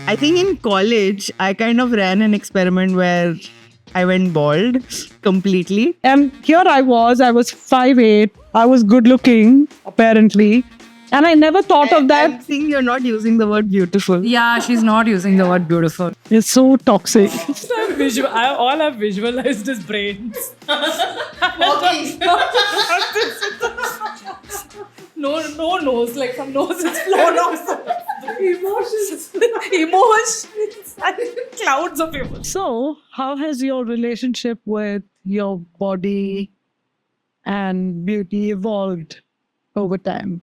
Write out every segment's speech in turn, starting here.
I think in college, I kind of ran an experiment where I went bald completely. And here I was 5'8", I was good looking, apparently. And I never thought of I that. think you're not using the word beautiful. Yeah, she's not using the word beautiful. It's so toxic. All I've visualized is brains. No nose, like some nose is flown off. Emotions and clouds of emotions. So, how has your relationship with your body and beauty evolved over time?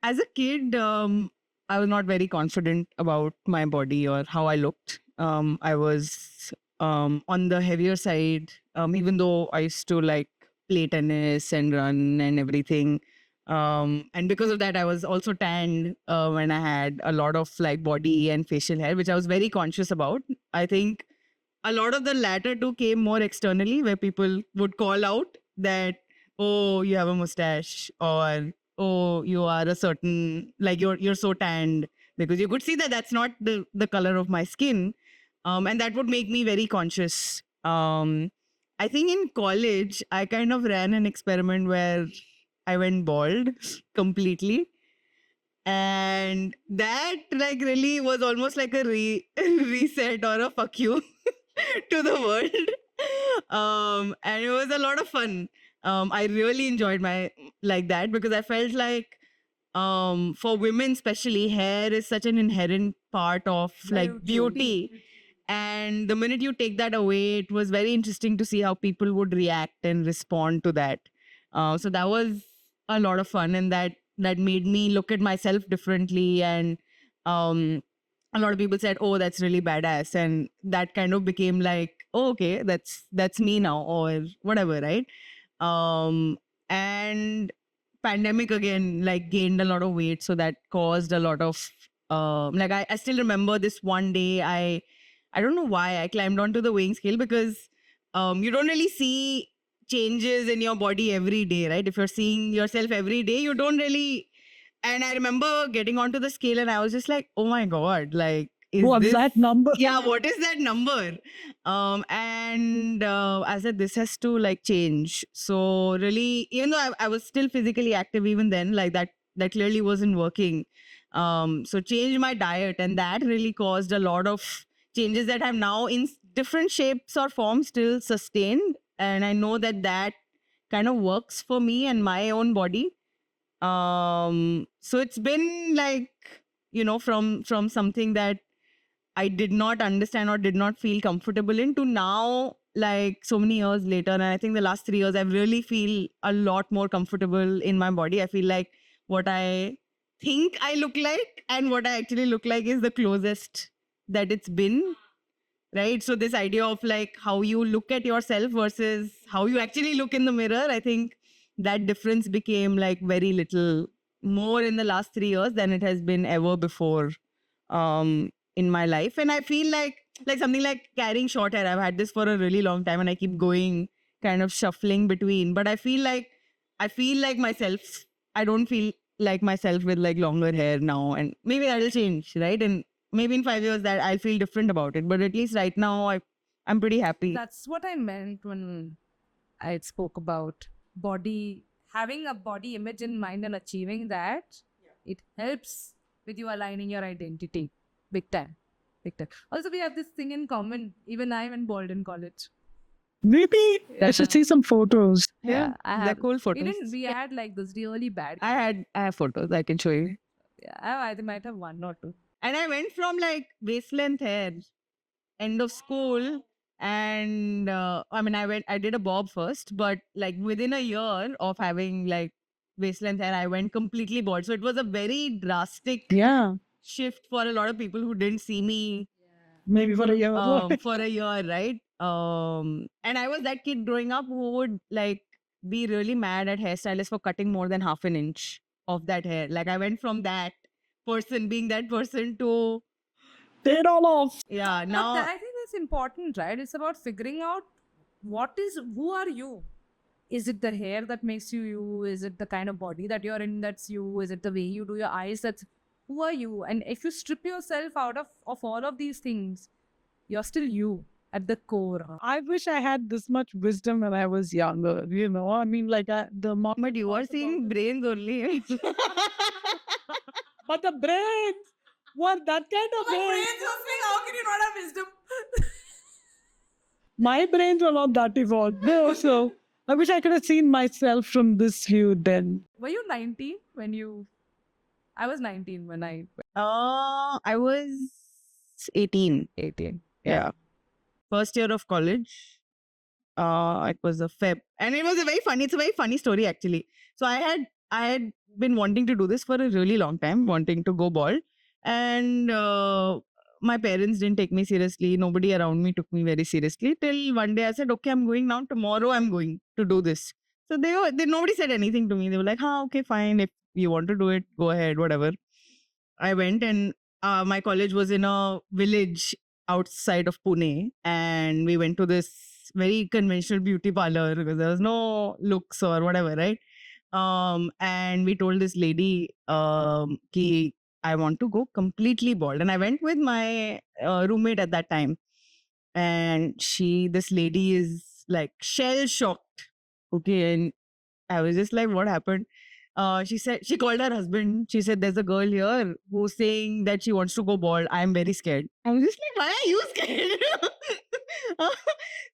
As a kid, I was not very confident about my body or how I looked. I was on the heavier side, even though I used to like play tennis and run and everything. And because of that, I was also tanned when I had a lot of like body and facial hair, which I was very conscious about. I think a lot of the latter two came more externally, where people would call out that, oh, you have a mustache, or oh, you are a certain, like you're so tanned, because you could see that that's not the color of my skin. And that would make me very conscious. I think in college, I kind of ran an experiment where I went bald completely. And that like really was almost like a reset or a fuck you to the world. And it was a lot of fun. I really enjoyed my like that, because I felt like for women especially, hair is such an inherent part of like beauty. And the minute you take that away, it was very interesting to see how people would react and respond to that. So that was a lot of fun, and that made me look at myself differently. And um a lot of people said, oh, that's really badass, and that kind of became like, oh, okay, that's me now, or whatever, right? And pandemic again like gained a lot of weight, so that caused a lot of like I still remember this one day. I don't know why I climbed onto the weighing scale, because you don't really see changes in your body every day, right? If you're seeing yourself every day, you don't really. And I remember getting onto the scale and I was just like, oh my God, like, is What's this that number? Yeah, what is that number? And I said, this has to like change. So really, even though I was still physically active even then, like that clearly wasn't working. So changed my diet, and that really caused a lot of changes that have now in different shapes or forms still sustained. And I know that kind of works for me and my own body. So it's been like, from something that I did not understand or did not feel comfortable in, to now, like so many years later. And I think the last 3 years, I really feel a lot more comfortable in my body. I feel like what I think I look like and what I actually look like is the closest that it's been. Right. So this idea of like how you look at yourself versus how you actually look in the mirror, I think that difference became like very little more in the last 3 years than it has been ever before in my life. And I feel like something like carrying short hair. I've had this for a really long time and I keep going kind of shuffling between. But I feel like myself. I don't feel like myself with like longer hair now. And maybe that'll change, right? And maybe in 5 years that I'll feel different about it. But at least right now I'm pretty happy. That's what I meant when I spoke about body, having a body image in mind and achieving that. It helps with you aligning your identity. Big time. Big time. Also, we have this thing in common. Even I went bald in college. Maybe I should see some photos. Yeah, I they're have. cool photos. We had like this really bad. I have photos I can show you. Yeah, I might have one or two. And I went from like waist length hair end of school, and I did a bob first, but like within a year of having like waist length hair, I went completely bald. So it was a very drastic Yeah, shift for a lot of people who didn't see me maybe for a year. for a year, right? And I was that kid growing up who would like be really mad at hairstylists for cutting more than half an inch of that hair. Like I went from that person being that person to Take it all off. yeah, But now I think that's important, right? It's about figuring out who are you? Is it the hair that makes you you? Is it the kind of body that you're in that's you? Is it the way you do your eyes? who are you? And if you strip yourself out of all of these things, you're still you at the core. I wish I had this much wisdom when I was younger. I mean, like the mom. But you are seeing brains only. But the brains, what that kind of brains? How can you not have wisdom? My brains are not that evolved. No, so I wish I could have seen myself from this view then. Were you 19 when you? I was 19 when I. I was 18. 18. Yeah. First year of college. It was a Feb, and it was it's a very funny story actually. So I had been wanting to do this for a really long time, wanting to go bald, and my parents didn't take me seriously. Nobody around me took me very seriously till one day I said, okay, I'm going now. Tomorrow I'm going to do this. So nobody said anything to me. They were like, okay, fine. If you want to do it, go ahead, whatever. I went, and my college was in a village outside of Pune, and we went to this very conventional beauty parlor because there was no looks or whatever, right? And we told this lady ki I want to go completely bald, and I went with my roommate at that time, and this lady is like shell shocked, okay, and I was just like, what happened? She said, she called her husband. She said, there's a girl here who's saying that she wants to go bald. I'm very scared. I was just like, why are you scared?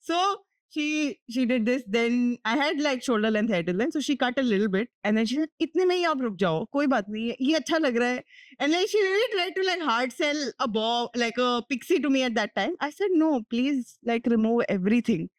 So she did this. Then I had like shoulder length hair till then. So she cut a little bit. And then she said, itne mein hi aap ruk jao. Koi baat nahi hai. Ye acha lag raha hai. And like she really tried to like hard sell a bob, like a pixie to me at that time. I said, no, please like remove everything.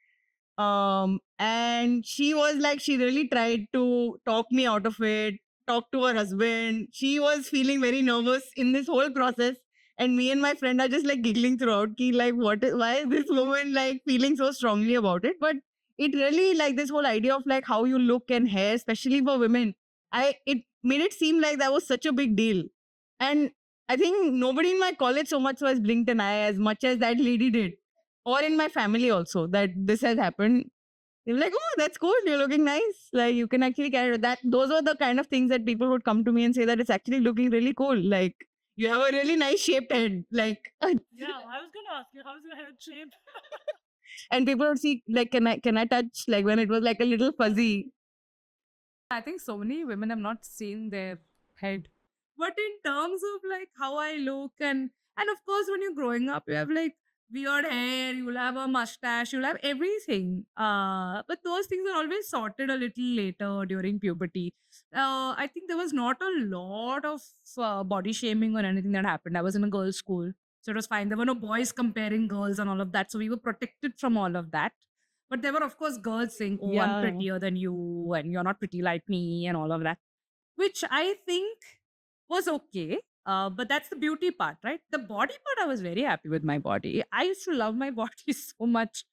And she was like, she really tried to talk me out of it, talk to her husband. She was feeling very nervous in this whole process. And me and my friend are just like giggling throughout, ki, like, why is this woman like feeling so strongly about it? But it really, like, this whole idea of like how you look and hair, especially for women, it made it seem like that was such a big deal. And I think nobody in my college so much was blinked an eye as much as that lady did, or in my family also, that this has happened. They were like, oh, that's cool. You're looking nice. Like, you can actually carry that. Those are the kind of things that people would come to me and say that it's actually looking really cool. Like, you have a really nice shaped head. Like, Yeah, I was going to ask you, how's your head shaped? and people would see, like, can I touch? Like, when it was like a little fuzzy. I think so many women have not seen their head. But in terms of like how I look, and of course when you're growing up, you have like weird hair, you'll have a mustache, you'll have everything. But those things are always sorted a little later during puberty. I think there was not a lot of body shaming or anything that happened. I was in a girls' school, so it was fine. There were no boys comparing girls and all of that, so we were protected from all of that. But there were, of course, girls saying, oh, I'm Yeah. prettier than you, and you're not pretty like me, and all of that, which I think was okay. But that's the beauty part, right? The body part, I was very happy with my body. I used to love my body so much.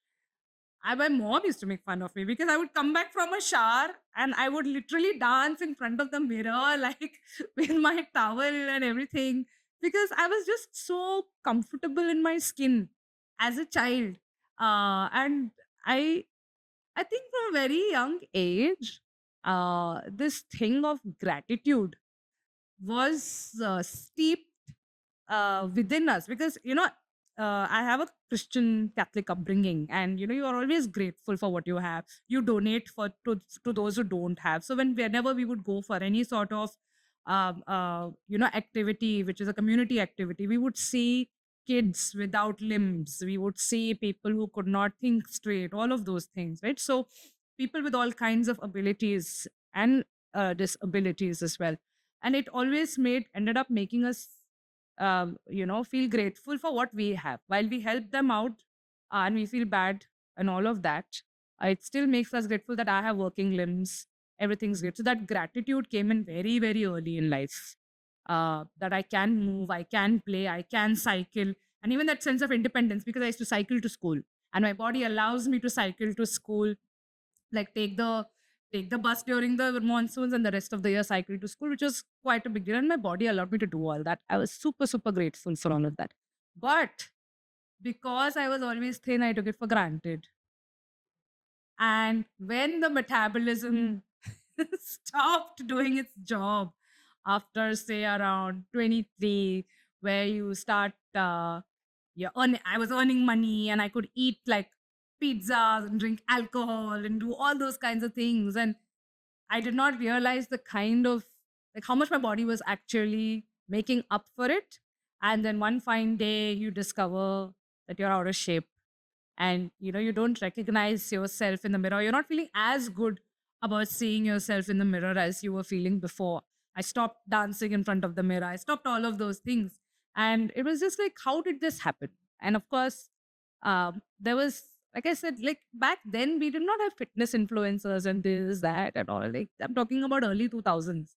My mom used to make fun of me because I would come back from a shower and I would literally dance in front of the mirror, like with my towel and everything, because I was just so comfortable in my skin as a child. And I think from a very young age, this thing of gratitude was steeped within us, because I have a Christian Catholic upbringing, and you are always grateful for what you have. You donate to those who don't have. So whenever we would go for any sort of activity, which is a community activity, we would see kids without limbs, we would see people who could not think straight, all of those things, right? So people with all kinds of abilities and disabilities as well. And it always ended up making us feel grateful for what we have. While we help them out and we feel bad and all of that, it still makes us grateful that I have working limbs, everything's great. So that gratitude came in very, very early in life. That I can move, I can play, I can cycle, and even that sense of independence, because I used to cycle to school, and my body allows me to cycle to school, like take the bus during the monsoons, and the rest of the year cycle to school, which was quite a big deal. And my body allowed me to do all that. I was super, super grateful for all of that. But because I was always thin, I took it for granted. And when the metabolism stopped doing its job, after say around 23, where you start I was earning money and I could eat like pizzas and drink alcohol and do all those kinds of things. And I did not realize the kind of like how much my body was actually making up for it. And then one fine day you discover that you're out of shape, and you don't recognize yourself in the mirror. You're not feeling as good about seeing yourself in the mirror as you were feeling before. I stopped dancing in front of the mirror. I stopped all of those things. And it was just like, how did this happen? And of course, there was, like I said, like back then we did not have fitness influencers and this, that, and all. Like I'm talking about early 2000s.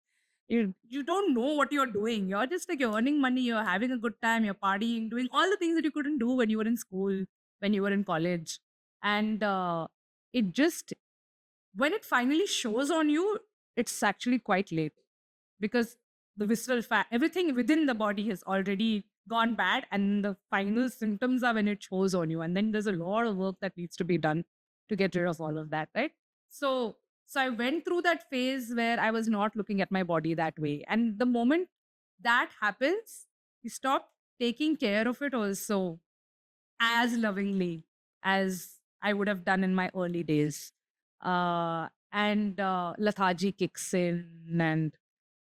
You don't know what you're doing. You're just like you're earning money, you're having a good time, you're partying, doing all the things that you couldn't do when you were in school, when you were in college. And it just, when it finally shows on you, it's actually quite late, because the visceral fat, everything within the body has already gone bad, and the final symptoms are when it shows on you. And then there's a lot of work that needs to be done to get rid of all of that, right? So I went through that phase where I was not looking at my body that way. And the moment that happens, you stop taking care of it also as lovingly as I would have done in my early days. And lethargy kicks in, and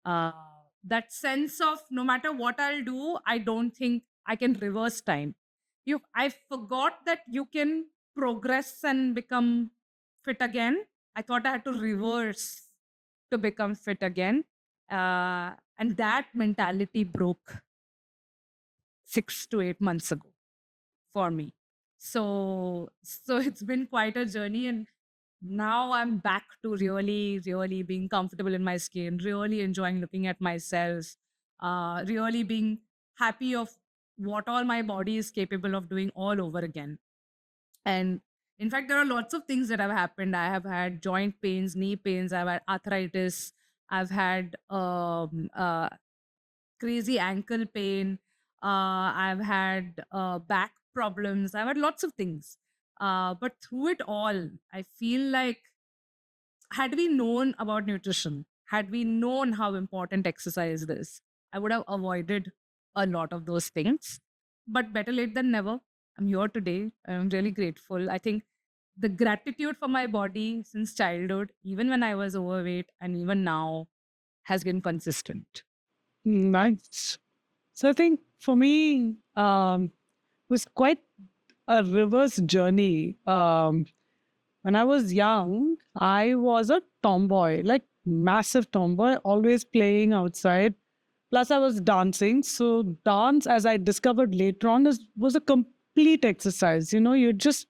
uh, that sense of no matter what I'll do, I don't think I can reverse time. I forgot that you can progress and become fit again. I thought I had to reverse to become fit again. And that mentality broke 6 to 8 months ago for me. So it's been quite a journey, and now I'm back to really, really being comfortable in my skin, really enjoying looking at myself, really being happy of what all my body is capable of doing all over again. And in fact, there are lots of things that have happened. I have had joint pains, knee pains, I've had arthritis, I've had crazy ankle pain. I've had back problems. I've had lots of things. But through it all, I feel like had we known about nutrition, had we known how important exercise is, I would have avoided a lot of those things. But better late than never. I'm here today. I'm really grateful. I think the gratitude for my body since childhood, even when I was overweight and even now, has been consistent. Nice. So I think for me, it was quite a reverse journey. When I was young, I was a tomboy, like massive tomboy, always playing outside. Plus, I was dancing. So dance, as I discovered later on, was a complete exercise. You just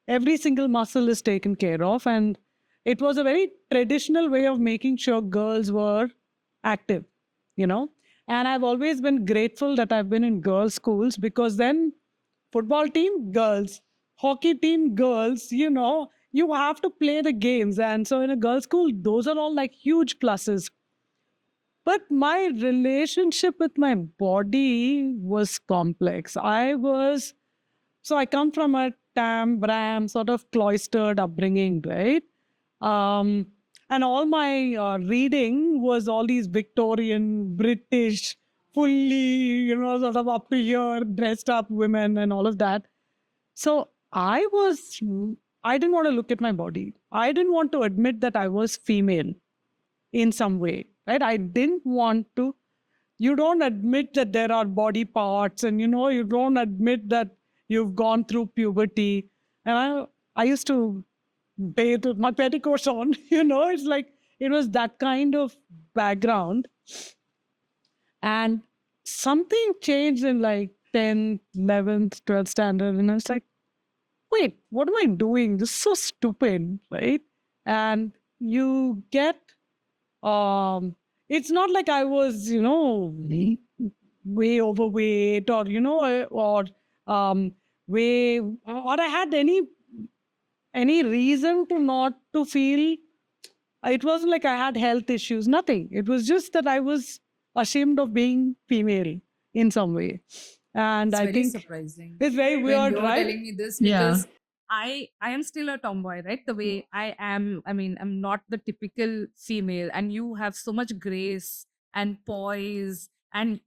every single muscle is taken care of, and it was a very traditional way of making sure girls were active. You know, and I've always been grateful that I've been in girls' schools, because then football team girls, hockey team girls, you have to play the games. And so in a girls' school, those are all like huge pluses. But my relationship with my body was complex. I come from a tam, bram, sort of cloistered upbringing, right? Um, and all my reading was all these Victorian, British, fully, sort of up to here, dressed up women and all of that. So I didn't want to look at my body. I didn't want to admit that I was female in some way, right? I didn't want to. You don't admit that there are body parts, and you don't admit that you've gone through puberty. And I used to bathe with my petticoats on. It's like it was that kind of background. And something changed in like 10th, 11th, 12th standard. And I was like, wait, what am I doing? This is so stupid, right? And you get, it's not like I was, way overweight, or, or way, or I had any reason to not to feel. It wasn't like I had health issues, nothing. It was just that I was ashamed of being female in some way. And It's I very think surprising it's very when weird, you're right? telling me this, Yeah. because I am still a tomboy, right? The way I am. I mean, I'm not the typical female, and you have so much grace and poise, and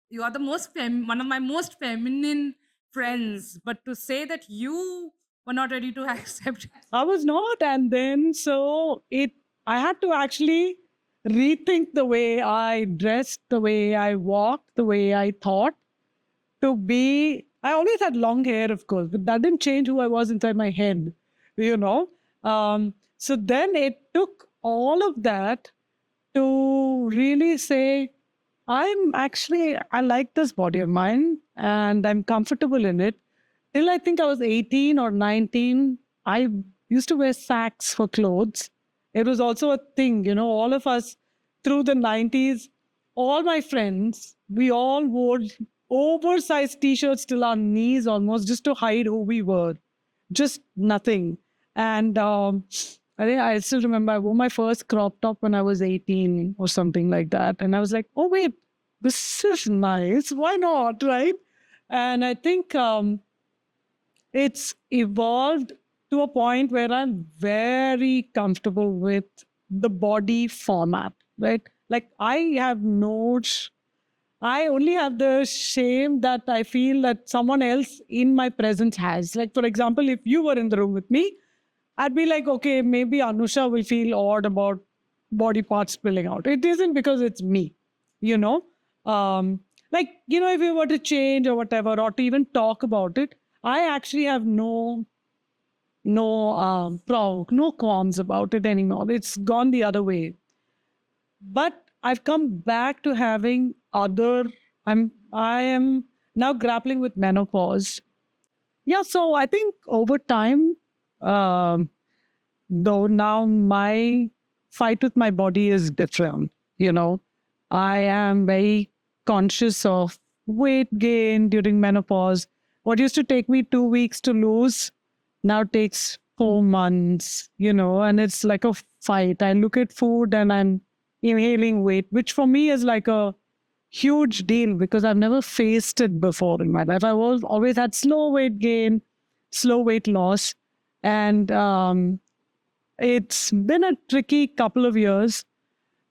you are the one of my most feminine friends. But to say that you were not ready to accept, I was not. And then I had to actually rethink the way I dressed, the way I walked, the way I thought I always had long hair, of course, but that didn't change who I was inside my head, you know. So then it took all of that to really say, I like this body of mine and I'm comfortable in it. Till I think I was 18 or 19, I used to wear sacks for clothes. It was also a thing, all of us through the 90s, all my friends, we all wore oversized t shirts till our knees almost just to hide who we were. Just nothing. And I think I still remember I wore my first crop top when I was 18 or something like that. And I was like, oh, wait, this is nice. Why not? Right. And I think it's evolved to a point where I'm very comfortable with the body format, right? Like I only have the shame that I feel that someone else in my presence has. Like, for example, if you were in the room with me, I'd be like, okay, maybe Anusha will feel odd about body parts spilling out. It isn't because it's me, you know? If you were to change or whatever, or to even talk about it, I actually have no qualms about it anymore. It's gone the other way. But I've come back to having I am now grappling with menopause. Yeah, so I think over time, though now my fight with my body is different, I am very conscious of weight gain during menopause. What used to take me 2 weeks to lose now takes 4 months, and it's like a fight. I look at food and I'm inhaling weight, which for me is like a huge deal because I've never faced it before in my life. I've always had slow weight gain, slow weight loss. And it's been a tricky couple of years.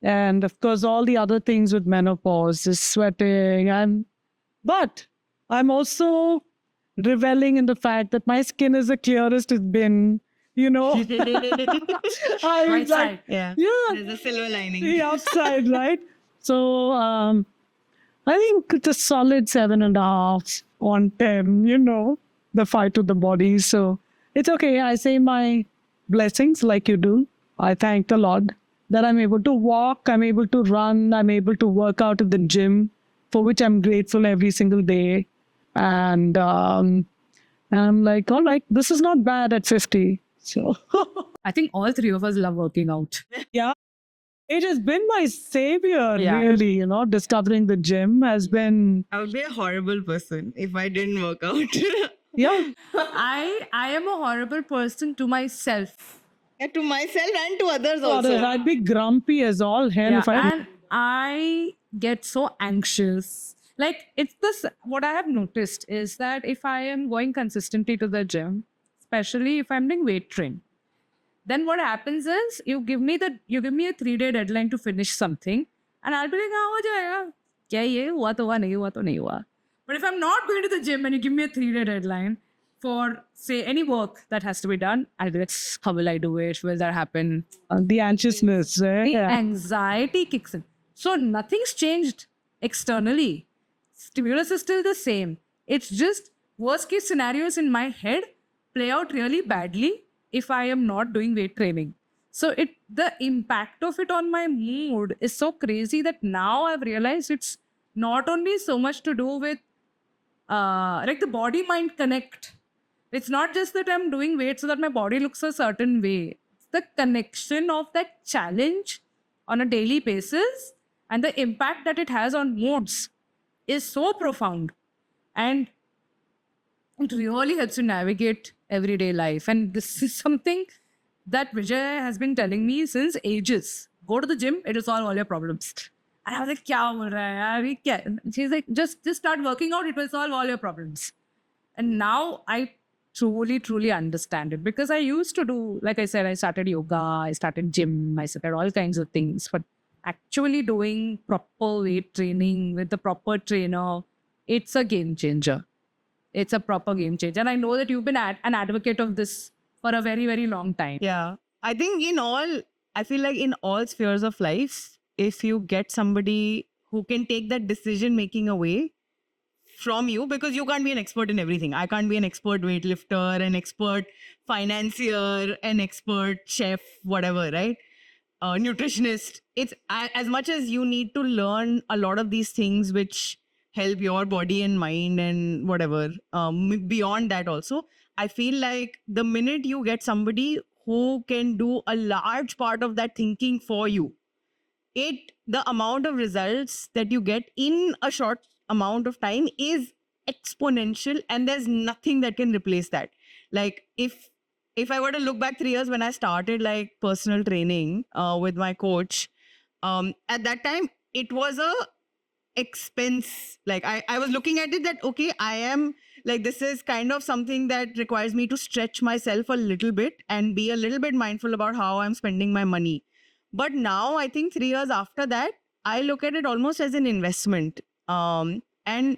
And of course, all the other things with menopause is sweating. But I'm also reveling in the fact that my skin is the clearest it's been, right side. Yeah. yeah, There's a silver lining. the outside, right? So I think it's a solid 7.5 on 10, the fight with the body. So it's okay. I say my blessings like you do. I thank the Lord that I'm able to walk, I'm able to run, I'm able to work out at the gym, for which I'm grateful every single day. And I'm like, all right, this is not bad at 50. So I think all three of us love working out. it has been my savior, Yeah. really, discovering the gym has been, I would be a horrible person if I didn't work out. yeah. I am a horrible person to myself. Yeah, to myself and to others also. I'd be grumpy as all hell if I. And I get so anxious. Like it's this. What I have noticed is that if I am going consistently to the gym, especially if I'm doing weight train, then what happens is you give me a 3-day deadline to finish something, and I'll be like, "हाँ हो जाएगा, क्या ये हुआ तो हुआ नहीं हुआ तो नहीं हुआ." But if I'm not going to the gym and you give me a 3-day deadline for say any work that has to be done, I'll be like, how will I do it? Will that happen? The anxiousness. The anxiety kicks in. So nothing's changed externally. Stimulus is still the same. It's just worst case scenarios in my head play out really badly if I am not doing weight training. So the impact of it on my mood is so crazy that now I've realized it's not only so much to do with like the body mind connect. It's not just that I'm doing weight so that my body looks a certain way. It's the connection of that challenge on a daily basis and the impact that it has on moods is so profound. And it really helps you navigate everyday life. And this is something that Vijay has been telling me since ages. Go to the gym, it will solve all your problems. And I was like, kya bol raha hai yaar? She's like, just start working out, it will solve all your problems. And now I truly understand it because I used to do, like I said, I started yoga, I started gym, I started all kinds of things. But actually doing proper weight training with the proper trainer, it's a game changer. It's a proper game changer. And I know that you've been an advocate of this for a very, very long time. Yeah. I think I feel like in all spheres of life, if you get somebody who can take that decision making away from you, because you can't be an expert in everything. I can't be an expert weightlifter, an expert financier, an expert chef, whatever, right? Nutritionist. It's as much as you need to learn a lot of these things which help your body and mind and whatever. Beyond that, also, I feel like the minute you get somebody who can do a large part of that thinking for you, the amount of results that you get in a short amount of time is exponential, and there's nothing that can replace that. Like if I were to look back 3 years when I started like personal training with my coach, at that time it was a expense. Like I was looking at it that, okay, I am like, this is kind of something that requires me to stretch myself a little bit and be a little bit mindful about how I'm spending my money. But now I think 3 years after that, I look at it almost as an investment. And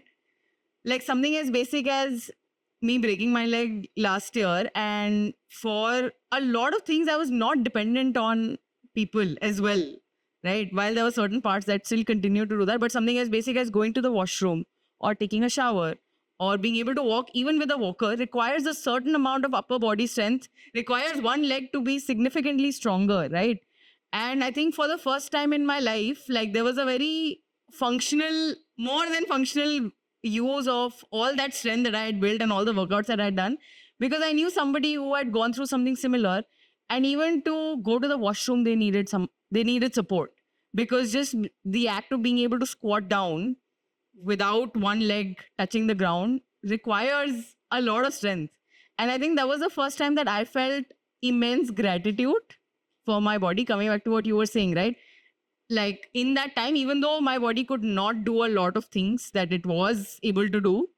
like something as basic as me breaking my leg last year, and for a lot of things I was not dependent on people as well, right? While there were certain parts that still continue to do that, but something as basic as going to the washroom or taking a shower or being able to walk even with a walker requires a certain amount of upper body strength, requires one leg to be significantly stronger, right? And I think for the first time in my life, like there was a very functional, more than functional use of all that strength that I had built and all the workouts that I had done, because I knew somebody who had gone through something similar, and even to go to the washroom they needed support, because just the act of being able to squat down without one leg touching the ground requires a lot of strength. And I think that was the first time that I felt immense gratitude for my body, coming back to what you were saying, right? Like in that time, even though my body could not do a lot of things that it was able to do,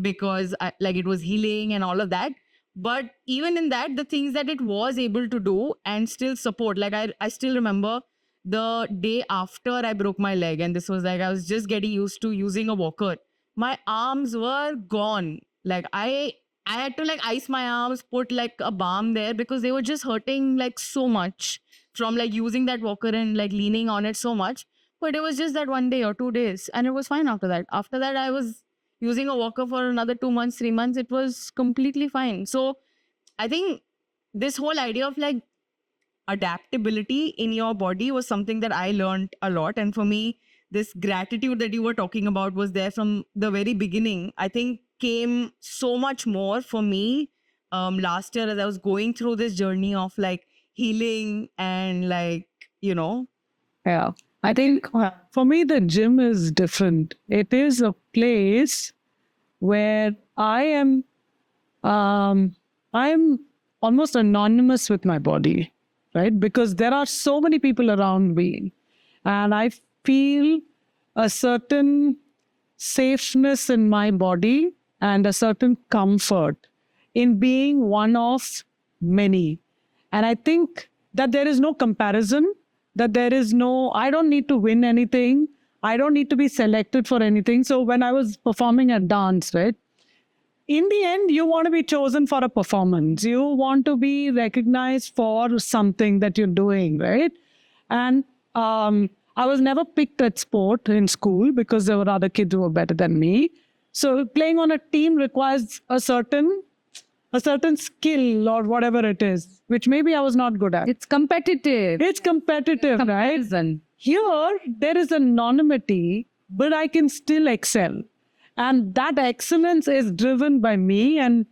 because like it was healing and all of that, but even in that, the things that it was able to do and still support, like I still remember the day after I broke my leg, and this was like I was just getting used to using a walker. My arms were gone. Like I had to like ice my arms, put like a balm there, because they were just hurting like so much from like using that walker and like leaning on it so much. But it was just that 1 day or 2 days, and it was fine after that. After that, I was using a walker for another 2 months, 3 months. It was completely fine. So I think this whole idea of like adaptability in your body was something that I learned a lot. And for me, this gratitude that you were talking about was there from the very beginning. I think came so much more for me last year as I was going through this journey of like healing and like, you know. Yeah. I think for me, the gym is different. It is a place where I'm almost anonymous with my body, right? Because there are so many people around me, and I feel a certain safeness in my body and a certain comfort in being one of many. And I think that there is no comparison, that there is no, I don't need to win anything. I don't need to be selected for anything. So when I was performing at dance, right? In the end, you want to be chosen for a performance. You want to be recognized for something that you're doing, right? And I was never picked at sport in school because there were other kids who were better than me. So playing on a team requires a certain skill or whatever it is, which maybe I was not good at. It's competitive. It's competitive, right? Comparison. Here, there is anonymity, but I can still excel. And that excellence is driven by me. And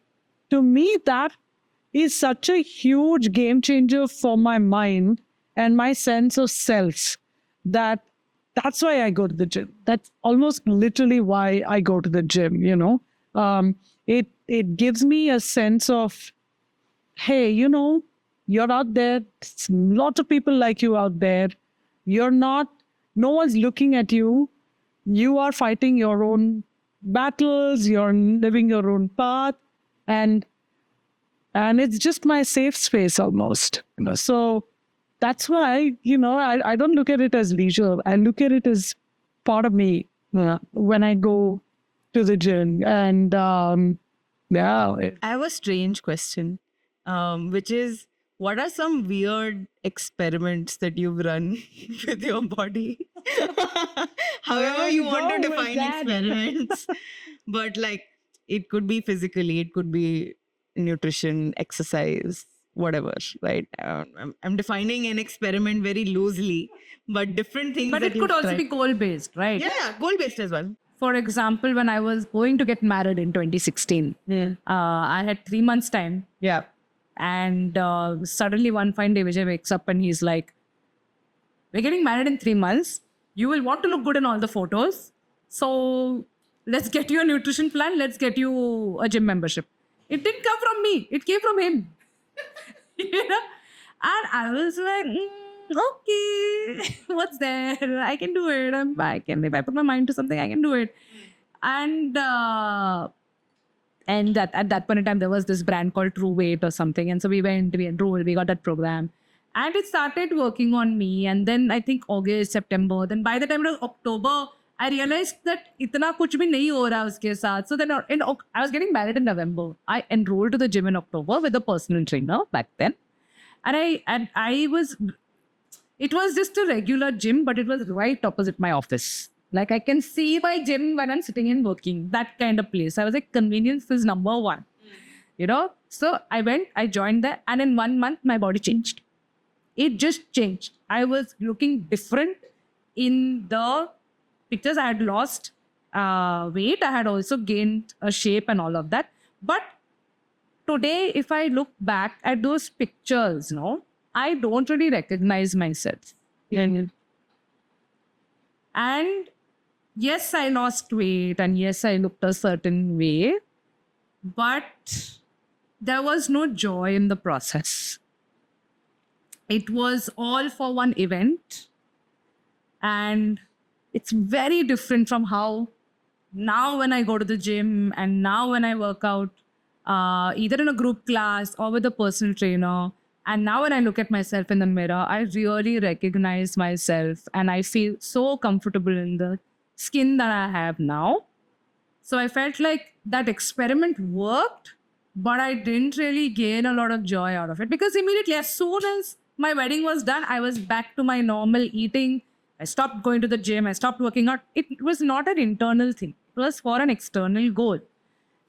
to me, that is such a huge game changer for my mind and my sense of self, that's why I go to the gym. That's almost literally why I go to the gym, you know. It gives me a sense of, hey, you know, you're out there. Lots of people like you out there. You're not, no one's looking at you. You are fighting your own battles. You're living your own path. And it's just my safe space almost. You know? So that's why, I don't look at it as leisure. I look at it as part of me when I go to the gym. And yeah, I have a strange question, which is, what are some weird experiments that you've run with your body? However, you want to go with define that. experiments, but like it could be physically, it could be nutrition, exercise, whatever, right? I'm defining an experiment very loosely, but different things But that it could you've also tried. be goal based, right? Yeah, goal based as well. For example, when I was going to get married in 2016, I had 3 months' time. Yeah. And suddenly one fine day, Vijay wakes up and he's like, we're getting married in 3 months. You will want to look good in all the photos. So let's get you a nutrition plan. Let's get you a gym membership. It didn't come from me. It came from him. you know? And I was like, okay, what's there? I can do it. If I put my mind to something, I can do it. And that at that point in time, there was this brand called True Weight or something. And so we enrolled, we got that program. And it started working on me. And then I think August, September. Then by the time it was October, I realized that itna kuch bhi nahi ho raha uske saath. So then I was getting married in November. I enrolled to the gym in October with a personal trainer back then. And I was, it was just a regular gym, but it was right opposite my office. Like I can see my gym when I'm sitting and working, that kind of place. I was like, convenience is number one, So I joined there, and in 1 month, my body changed. It just changed. I was looking different in the pictures. I had lost weight. I had also gained a shape and all of that. But today, if I look back at those pictures, I don't really recognize myself. And yes, I lost weight, and yes, I looked a certain way, but there was no joy in the process. It was all for one event, and it's very different from how now when I go to the gym and now when I work out, either in a group class or with a personal trainer, and now when I look at myself in the mirror, I really recognize myself and I feel so comfortable in the skin that I have now. So I felt like that experiment worked, but I didn't really gain a lot of joy out of it, because immediately, as soon as my wedding was done, I was back to my normal eating. I stopped going to the gym. I stopped working out. It was not an internal thing. It was for an external goal.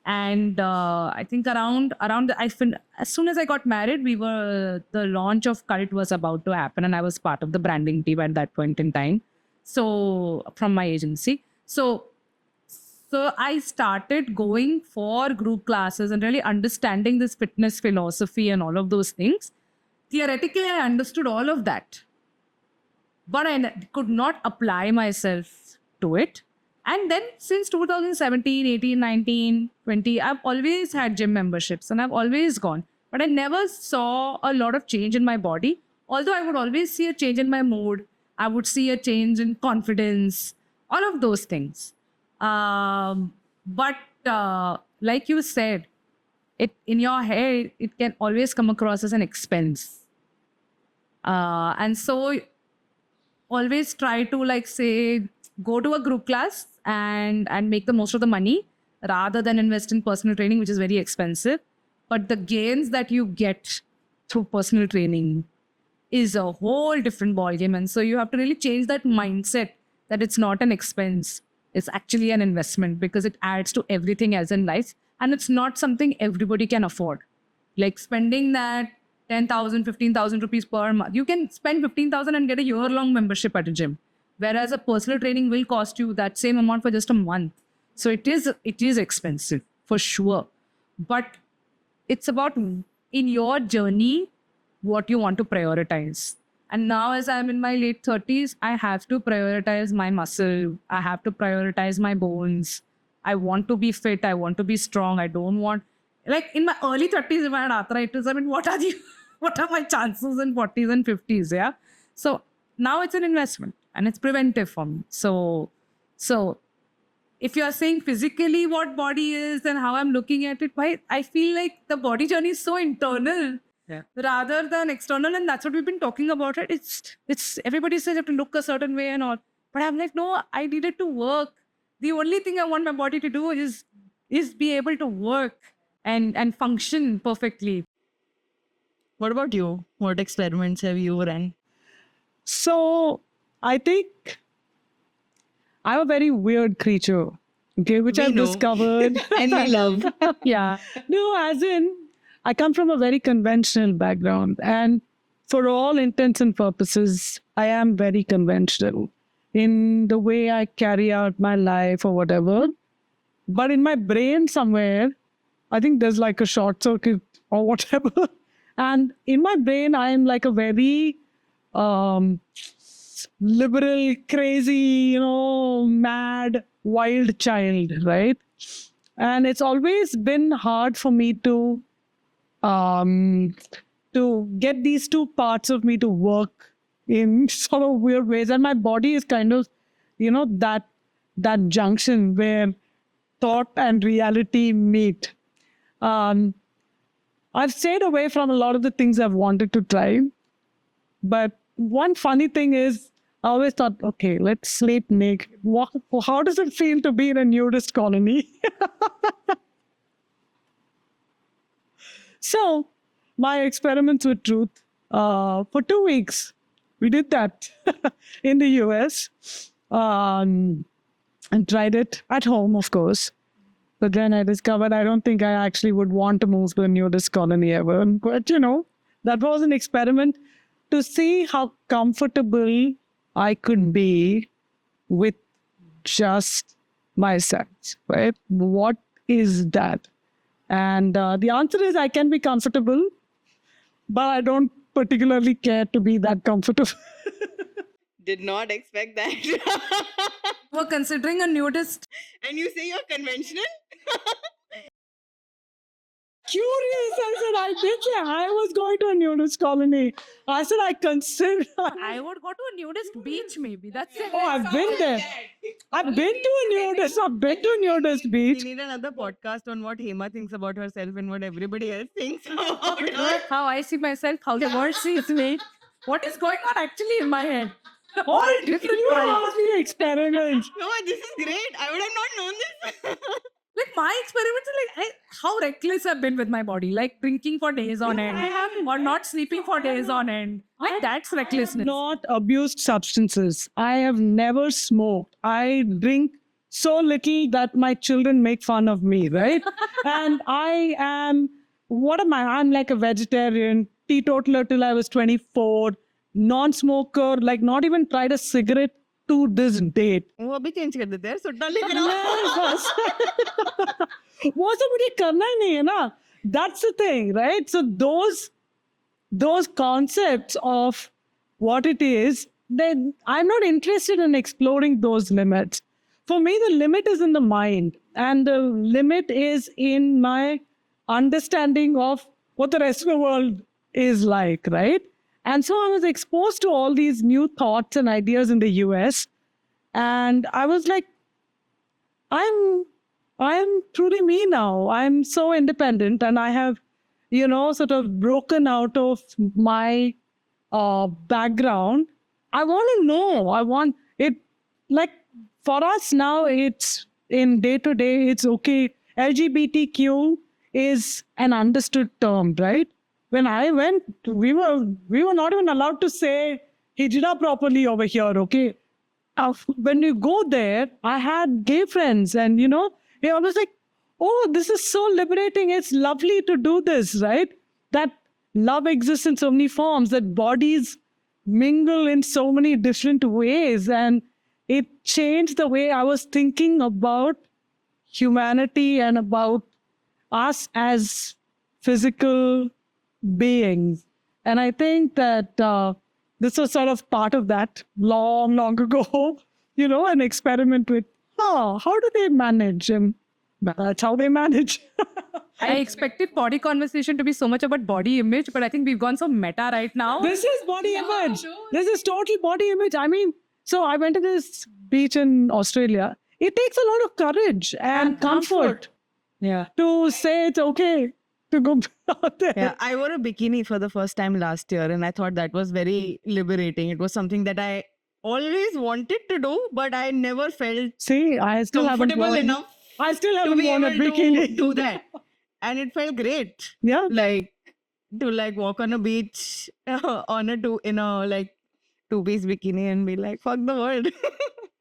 And I think as soon as I got married, the launch of Cult was about to happen, and I was part of the branding team at that point in time. So from my agency. So I started going for group classes and really understanding this fitness philosophy and all of those things. Theoretically, I understood all of that, but I could not apply myself to it. And then since 2017, 18, 19, 20, I've always had gym memberships and I've always gone. But I never saw a lot of change in my body. Although I would always see a change in my mood. I would see a change in confidence, all of those things. But like you said, in your head, it can always come across as an expense. And so always try to go to a group class and make the most of the money rather than invest in personal training, which is very expensive. But the gains that you get through personal training is a whole different ballgame. And so you have to really change that mindset that it's not an expense. It's actually an investment, because it adds to everything else in life. And it's not something everybody can afford. Like spending that 10,000, 15,000 rupees per month. You can spend 15,000 and get a year-long membership at a gym. Whereas a personal training will cost you that same amount for just a month. So it is expensive for sure. But it's about, in your journey, what you want to prioritize. And now as I'm in my late 30s, I have to prioritize my muscle. I have to prioritize my bones. I want to be fit. I want to be strong. I don't want, like in my early 30s, if I had arthritis, what are my chances in 40s and 50s? Yeah. So now it's an investment and it's preventive for me. So if you're saying physically what body is and how I'm looking at it, I feel like the body journey is so internal rather than external. And that's what we've been talking about, right? It's everybody says you have to look a certain way and all. But I'm like, no, I needed to work. The only thing I want my body to do is be able to work and function perfectly. What about you? What experiments have you run? So I think I'm a very weird creature, okay, which We I've know. discovered. And we love. Yeah. No, as in, I come from a very conventional background. And for all intents and purposes, I am very conventional in the way I carry out my life or whatever. But in my brain somewhere, I think there's like a short circuit or whatever. And in my brain, I am like a very liberal, crazy, mad, wild child, right? And it's always been hard for me to get these two parts of me to work in sort of weird ways. And my body is kind of, that junction where thought and reality meet. I've stayed away from a lot of the things I've wanted to try. But one funny thing is, I always thought, okay, let's sleep naked. How does it feel to be in a nudist colony? So, my experiments with truth, for 2 weeks, we did that in the US and tried it at home, of course. But then I discovered I don't think I actually would want to move to a nudist colony ever. But, that was an experiment to see how comfortable I could be with just myself, right? What is that? And the answer is I can be comfortable, but I don't particularly care to be that comfortable. Did not expect that. We're considering a nudist. And you say you're conventional? Curious, I said, I did say I was going to a nudist colony. I said, I consider. I would go to a nudist beach, maybe. That's it. Oh, I've been there. I've been to a nudist We beach. need another podcast on what Hema thinks about herself and what everybody else thinks about her. Not how I see myself, how the world sees me. What is going on actually in my head? All different You minds. asked me experiments. No, this is great. I would have not known this. Like my experiments are like how reckless I've been with my body, like drinking for days on end, or not sleeping for days on end. Like that's recklessness. Not abused substances. I have never smoked. I drink so little that my children make fun of me, right? And I am, what am I? I'm like a vegetarian, teetotaler till I was 24, non-smoker, like not even tried a cigarette to this date. वो अभी change कर देते हैं सुट्टा लेकर आओ. वो सब मुझे करना ही नहीं है ना. That's the thing, right? So those concepts of what it is, then I'm not interested in exploring those limits. For me, the limit is in the mind, and the limit is in my understanding of what the rest of the world is like, right? And so I was exposed to all these new thoughts and ideas in the US, and I was like, I'm truly me now. I'm so independent, and I have, sort of broken out of my background. I want to know. I want it. Like for us now, it's in day to day. It's okay. LGBTQ is an understood term, right? When I went, we were not even allowed to say hijra properly over here. Okay. When you go there, I had gay friends, and I was like, oh, this is so liberating. It's lovely to do this, right? That love exists in so many forms, that bodies mingle in so many different ways. And it changed the way I was thinking about humanity and about us as physical beings. And I think that this was sort of part of that long, long ago, an experiment with, how do they manage? And that's how they manage. I expected body conversation to be so much about body image, but I think we've gone so meta right now. This is body image. This is total body image. I mean, so I went to this beach in Australia. It takes a lot of courage and comfort Yeah. to say it's okay to go out there. Yeah, I wore a bikini for the first time last year, and I thought that was very liberating. It was something that I always wanted to do, but I never felt See, I still haven't comfortable worn, enough I still to haven't be worn a able to bikini. do that. And it felt great. Yeah. Like to like walk on a beach on a two-piece bikini and be like, fuck the world.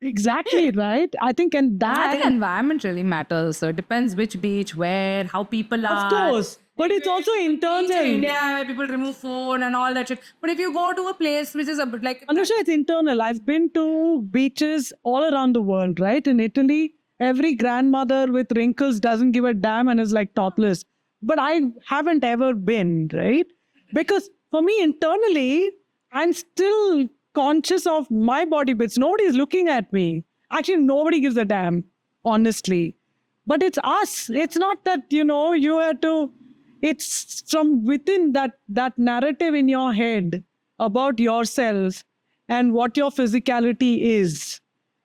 Exactly, right? I think, and I think that, environment really matters. So it depends which beach, where, how people of are. course, but it's also Beach in internal. India, where people remove phone and all that shit. But if you go to a place which is a bit like Anusha, it's internal. I've been to beaches all around the world, right? In Italy, every grandmother with wrinkles doesn't give a damn and is like topless. But I haven't ever been, right? Because for me, internally, I'm still conscious of my body bits. Nobody's looking at me. Actually, nobody gives a damn, honestly. But it's us. It's not that, you have to, it's from within that narrative in your head about yourself and what your physicality is.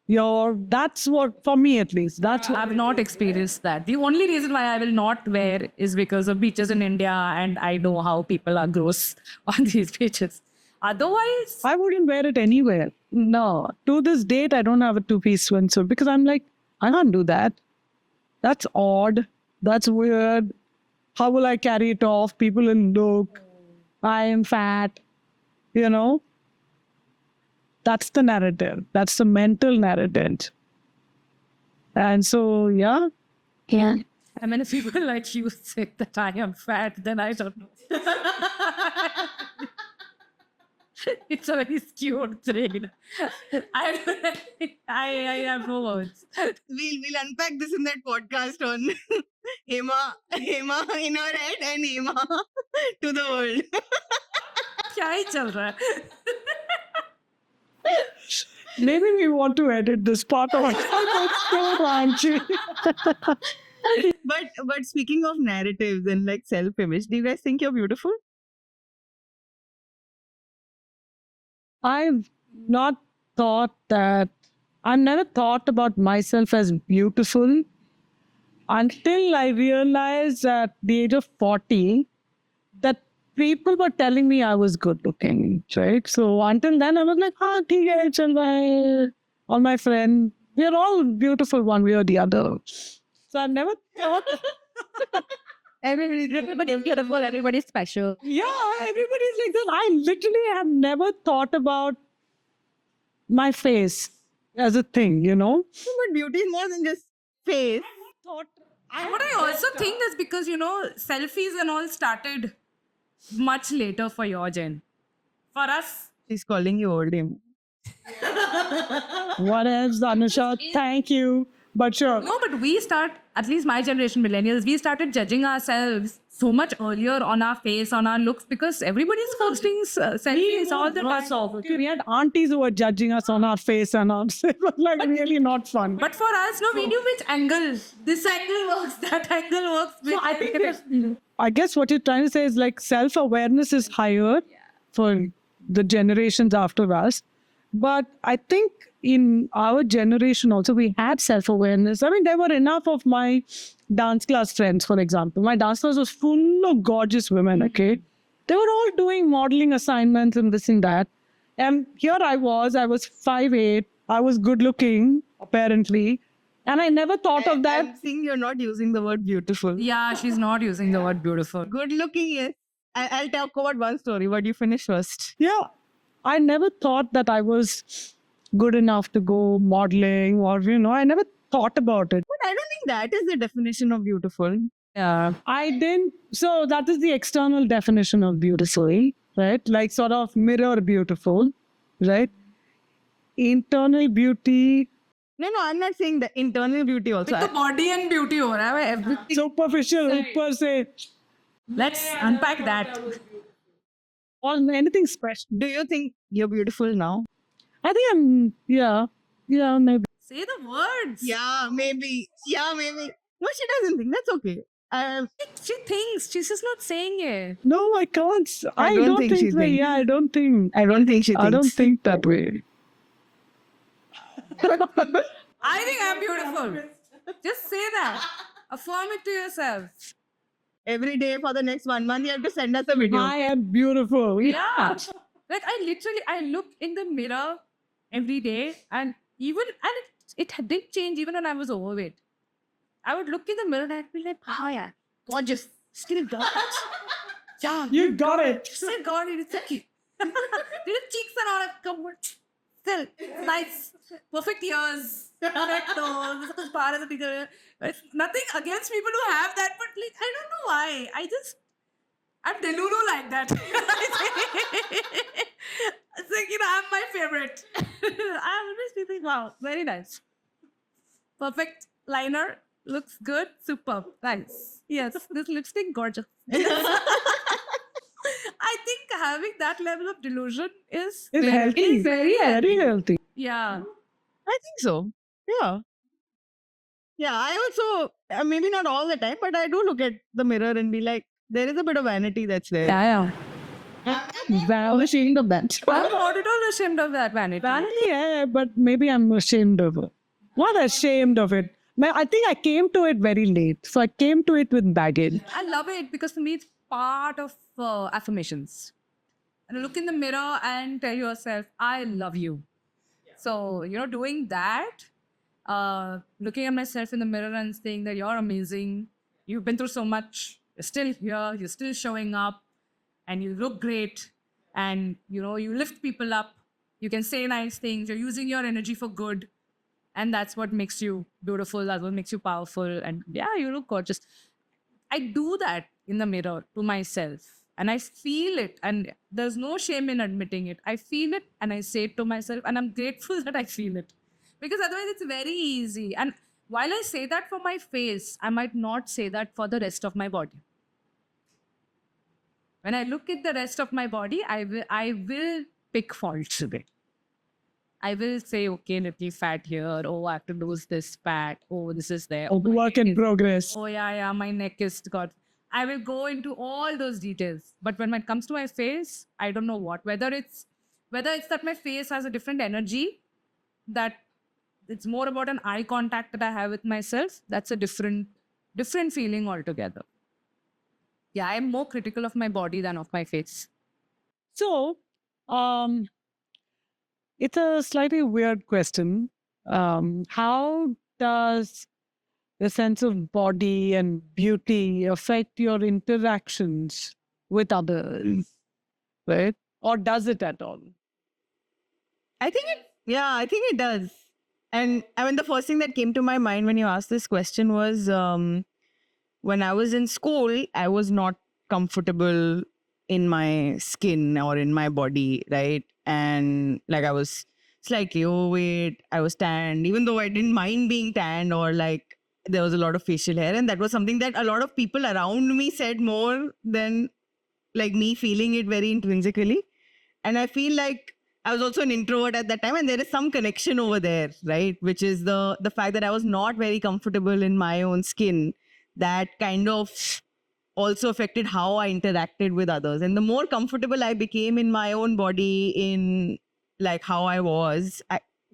That's what, for me at least, that's what. I've not experienced that. The only reason why I will not wear is because of beaches in India and I know how people are gross on these beaches. Otherwise, I wouldn't wear it anywhere. No. To this date, I don't have a two-piece swimsuit because I'm like, I can't do that. That's odd. That's weird. How will I carry it off? People will look. I am fat. That's the narrative. That's the mental narrative. And so, yeah. I mean, if people like you say that I am fat, then I don't know. It's a very skewed thing. I have no words. We'll unpack this in that podcast on Hema in our head and Hema to the world. क्या ही चल रहा है? Maybe we want to edit this part of it. But speaking of narratives and like self-image, do you guys think you're beautiful? I've not thought that, I've never thought about myself as beautiful until I realized at the age of 40 that people were telling me I was good looking, right? So until then, I was like, all my friends, we are all beautiful one way or the other. So I've never thought. Everybody's beautiful, everybody's special. Yeah, everybody's like that. I literally have never thought about my face as a thing, But beauty is more than just face. Thought But I also think that's because, selfies and all started much later for your gen. For us, She's calling you old Hema. what else, Anusha? Thank you. But sure. no, but we at least my generation, millennials, we started judging ourselves so much earlier on our face, on our looks, because everybody's posting selfies all the time. We had aunties who were judging us on our face and on. It was like really not fun. But for us, no, we knew which angle. This angle works, that angle works. So I think I guess what you're trying to say is like self-awareness is higher for the generations after us. But I think in our generation also, we had self-awareness. I mean, there were enough of my dance class friends, for example. My dance class was full of gorgeous women, okay? They were all doing modeling assignments and this and that. And here I was 5'8", I was good looking, apparently. And I never thought of that. I'm seeing you're not using the word beautiful. Yeah, she's not using the word beautiful. Good looking, yes. I'll talk about one story, but you finish first. Yeah. I never thought that I was good enough to go modeling or, I never thought about it. But I don't think that is the definition of beautiful. Yeah. I didn't. So that is the external definition of beautiful, right? Like sort of mirror beautiful, right? Internal beauty. No, I'm not saying the internal beauty also. With the body and beauty ho raha hai, everything. Superficial, upper se. Let's unpack that. Or anything special. Do you think you're beautiful now? I think I'm, yeah, maybe. Say the words. Yeah, maybe. No, she doesn't think. That's okay. She thinks. She's just not saying it. No, I can't. I don't think she so. thinks. Yeah, I don't think. I don't think she thinks. I don't think that way. I think I'm beautiful. Just say that. Affirm it to yourself. every day for the next 1 month. You have to send us a video. I am beautiful. Yeah. Like I look in the mirror every day, and it did change even when I was overweight. I would look in the mirror and I'd be like, oh yeah, gorgeous. Still got it. Yeah. You got it. Still got it. It's okay. The cheeks are all covered. Still, it's nice. Perfect ears. Perfect nose. As far as the picture. It's nothing against people who have that, but like, I don't know why. I'm delulu like that. It's like, I'm my favorite. I always be thinking, wow, very nice. Perfect liner. Looks good. Superb. Nice. Yes, this lipstick, gorgeous. I think having that level of delusion is It's healthy. very Very healthy. Yeah. I think so. Yeah. Yeah, I also, maybe not all the time, but I do look at the mirror and be like, there is a bit of vanity that's there. Yeah. I'm ashamed of that. I'm not at all ashamed of that vanity. Vanity, yeah, but maybe I'm ashamed of it. Not ashamed of it. I think I came to it very late. So I came to it with baggage. I love it because for me it's part of affirmations. And look in the mirror and tell yourself, I love you. So, doing that, looking at myself in the mirror and saying that you're amazing, you've been through so much, you're still here, you're still showing up, and you look great, and you lift people up, you can say nice things, you're using your energy for good, and that's what makes you beautiful, that's what makes you powerful, and yeah, you look gorgeous. I do that in the mirror to myself, and I feel it, and there's no shame in admitting it. I feel it and I say it to myself, and I'm grateful that I feel it, because otherwise it's very easy. And while I say that for my face, I might not say that for the rest of my body. When I look at the rest of my body, I will pick faults with it. I will say, okay, little fat here. Oh, I have to lose this fat. Oh, this is there. Oh, work in progress. Oh, yeah, my neck is got. I will go into all those details. But when it comes to my face, I don't know what. Whether it's that my face has a different energy, that it's more about an eye contact that I have with myself. That's a different feeling altogether. Yeah, I'm more critical of my body than of my face. So, it's a slightly weird question. How does the sense of body and beauty affect your interactions with others? Right? Or does it at all? I think it does. And I mean, the first thing that came to my mind when you asked this question was when I was in school, I was not comfortable in my skin or in my body, right? And like I was slightly overweight, I was tanned, even though I didn't mind being tanned, or like there was a lot of facial hair. And that was something that a lot of people around me said more than like me feeling it very intrinsically. And I feel like I was also an introvert at that time, and there is some connection over there, right? Which is the fact that I was not very comfortable in my own skin. That kind of also affected how I interacted with others. And the more comfortable I became in my own body, in like how I was,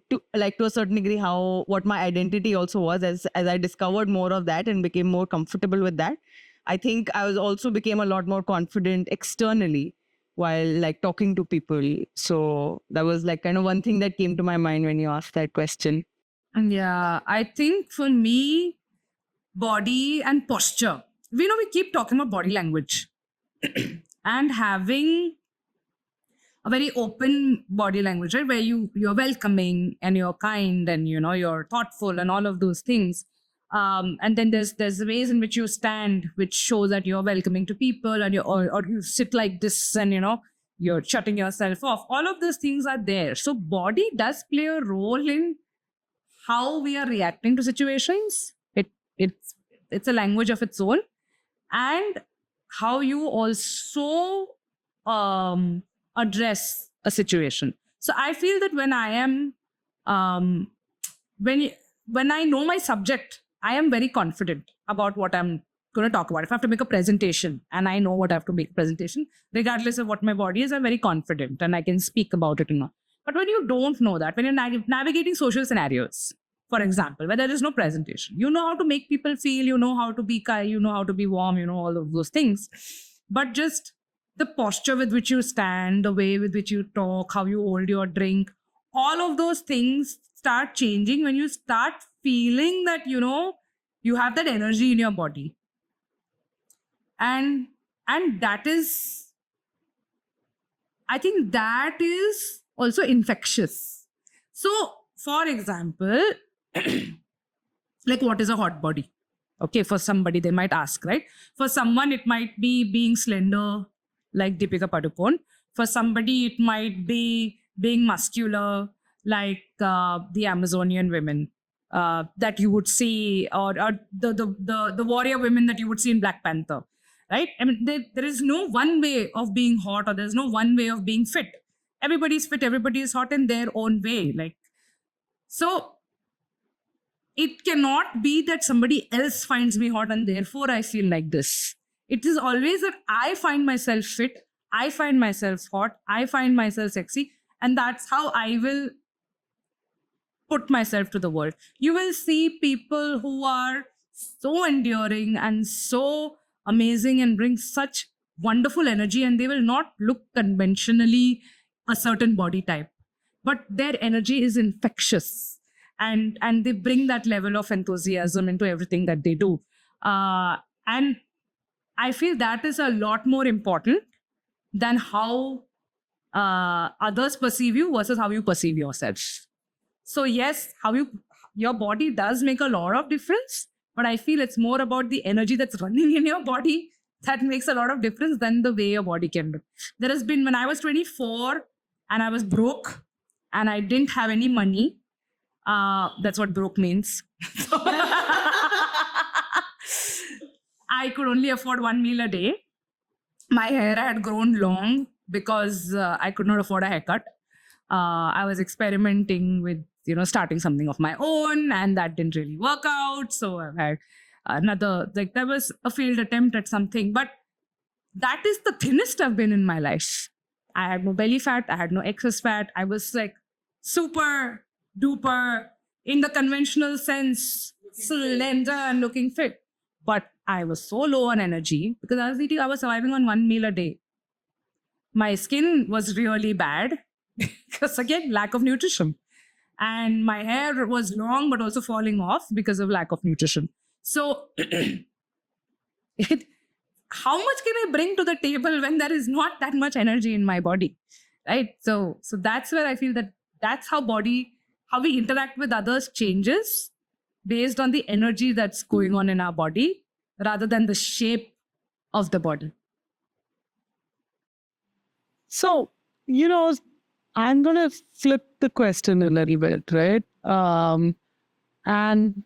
to a certain degree, what my identity also was, as I discovered more of that and became more comfortable with that, I think I also became a lot more confident externally while like talking to people. So that was like kind of one thing that came to my mind when you asked that question. Yeah, I think for me, body and posture. We keep talking about body language and having a very open body language, right? Where you're welcoming and you're kind and you're thoughtful and all of those things. And then there's the ways in which you stand, which show that you're welcoming to people, and or you sit like this and you're shutting yourself off. All of those things are there. So body does play a role in how we are reacting to situations. It's a language of its own, and how you also address a situation. So I feel that when I am when I know my subject, I am very confident about what I'm going to talk about. If I have to make a presentation and I know what I have to make a presentation, regardless of what my body is, I'm very confident and I can speak about it. But when you don't know that, when you're navigating social scenarios, for example, where there is no presentation. You know how to make people feel, you know how to be kind, you know how to be warm, you know, all of those things. But just the posture with which you stand, the way with which you talk, how you hold your drink, all of those things start changing when you start feeling that, you know, you have that energy in your body. And that is, I think that is also infectious. So, for example, like what is a hot body? Okay, for somebody, they might ask, right? For someone, it might be being slender, like Deepika Padukone. For somebody, it might be being muscular, like the Amazonian women that you would see, or the warrior women that you would see in Black Panther, right? I mean, there is no one way of being hot, or there's no one way of being fit. Everybody's fit, everybody is hot in their own way. Like, so it cannot be that somebody else finds me hot and therefore I feel like this. It is always that I find myself fit, I find myself hot, I find myself sexy, and that's how I will put myself to the world. You will see people who are so enduring and so amazing and bring such wonderful energy, and they will not look conventionally a certain body type, but their energy is infectious, and they bring that level of enthusiasm into everything that they do. And I feel that is a lot more important than how others perceive you versus how you perceive yourself. So yes, your body does make a lot of difference, but I feel it's more about the energy that's running in your body that makes a lot of difference than the way your body can look. There has been, when I was 24 and I was broke and I didn't have any money, that's what broke means. I could only afford one meal a day. My hair had grown long because I could not afford a haircut. I was experimenting with, you know, starting something of my own, and that didn't really work out. So I had another, like, there was a failed attempt at something, but that is the thinnest I've been in my life. I had no belly fat, I had no excess fat. I was like super duper, in the conventional sense, slender and looking fit. But I was so low on energy because I was surviving on one meal a day. My skin was really bad because, again, lack of nutrition. And my hair was long but also falling off because of lack of nutrition. So how much can I bring to the table when there is not that much energy in my body, right? So that's where I feel that that's how we interact with others changes based on the energy that's going on in our body rather than the shape of the body. So, you know, I'm going to flip the question a little bit, right? And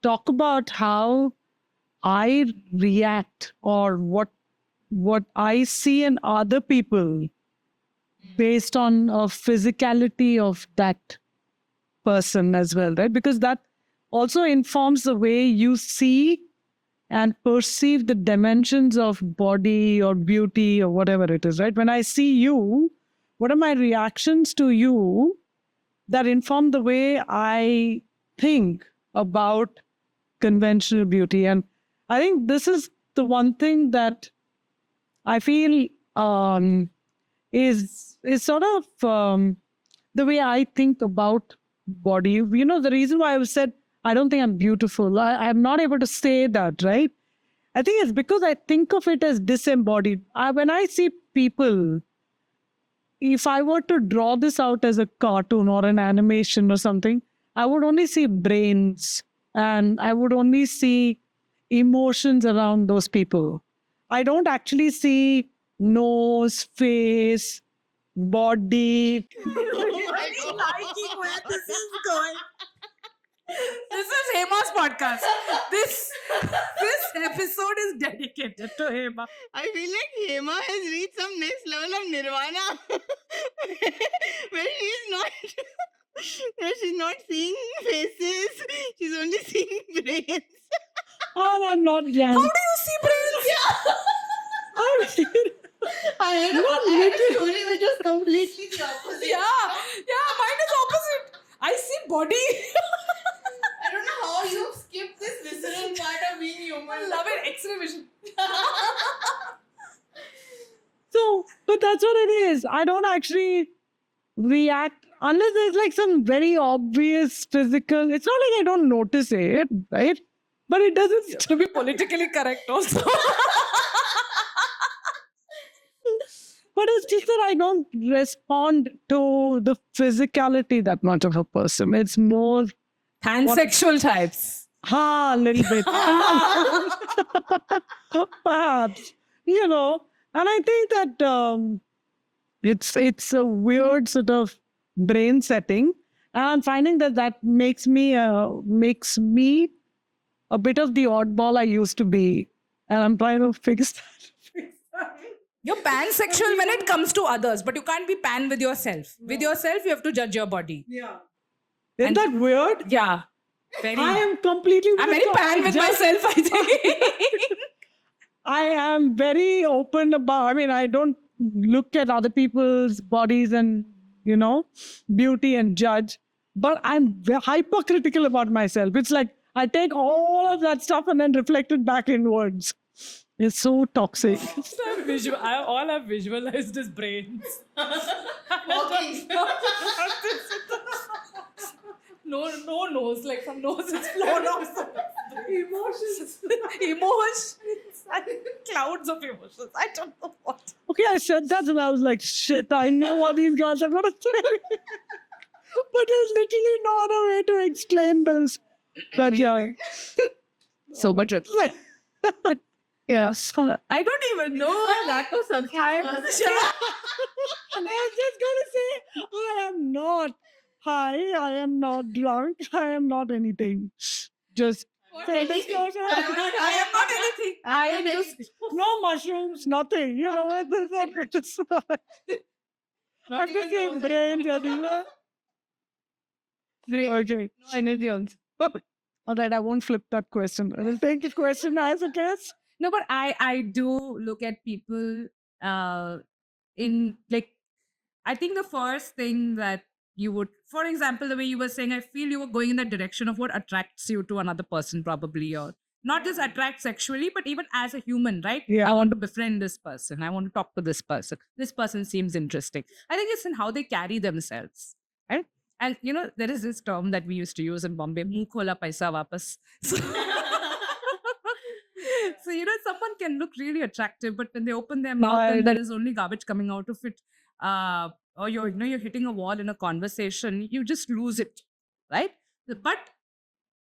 talk about how I react or what I see in other people based on a physicality of that person as well, right? Because that also informs the way you see and perceive the dimensions of body or beauty or whatever it is, right? When I see you, what are my reactions to you that inform the way I think about conventional beauty? And I think this is the one thing that I feel is sort of the way I think about body. You know, the reason why I said I don't think I'm beautiful, I'm not able to say that, right? I think it's because I think of it as disembodied. When I see people, if I were to draw this out as a cartoon or an animation or something, I would only see brains and I would only see emotions around those people. I don't actually see nose, face, body. Liking where this is going. This is Hema's podcast. This episode is dedicated to Hema. I feel like Hema has reached some next level of nirvana where she's not seeing faces, she's only seeing brains. Oh, I'm not young. How do you see brains? I had a story which was completely the opposite. Yeah, mine is opposite. I see body. that's what it is. I don't actually react unless there's like some very obvious physical. It's not like I don't notice it, right? But it doesn't. To be politically correct also. But it's just that I don't respond to the physicality that much of a person. It's more Pansexual types. a little bit. Perhaps, you know. And I think that it's a weird sort of brain setting. And I'm finding that makes me a bit of the oddball I used to be. And I'm trying to fix that. You're pansexual when it comes to others, but you can't be pan with yourself. With yourself, you have to judge your body. Yeah. Isn't And- that weird? Yeah. Very. I am completely. I'm very pan with myself, I think. I am very open about. I mean, I don't look at other people's bodies and beauty and judge. But I'm hypercritical about myself. It's like I take all of that stuff and then reflect it back inwards. It's so toxic. All I've visualized is brains. No nose, like some nose is flown off. Emotions and clouds of emotions. I don't know what. Okay, I said that and I was like, shit, I know what these guys are going to say. But there's literally not a way to explain this. But yeah. So much. Yes. I don't even know that was sometimes. And I was just going to say, I am not high, I am not drunk, I am not anything. Just say this I am not anything. I am just. no mushrooms, nothing. It's just I'm just saying brains everywhere. Okay. No energy on. All right, I won't flip that question. I will take the question as a guess. No, but I do look at people in like, I think the first thing that you would, for example, the way you were saying, I feel you were going in that direction of what attracts you to another person, probably, or not just attract sexually, but even as a human, right? Yeah. I want to befriend this person. I want to talk to this person. This person seems interesting. I think it's in how they carry themselves, right? And there is this term that we used to use in Bombay, "Muh khola paisa wapas." So, someone can look really attractive, but when they open their mouth and there is only garbage coming out of it, or you're hitting a wall in a conversation, you just lose it, right? But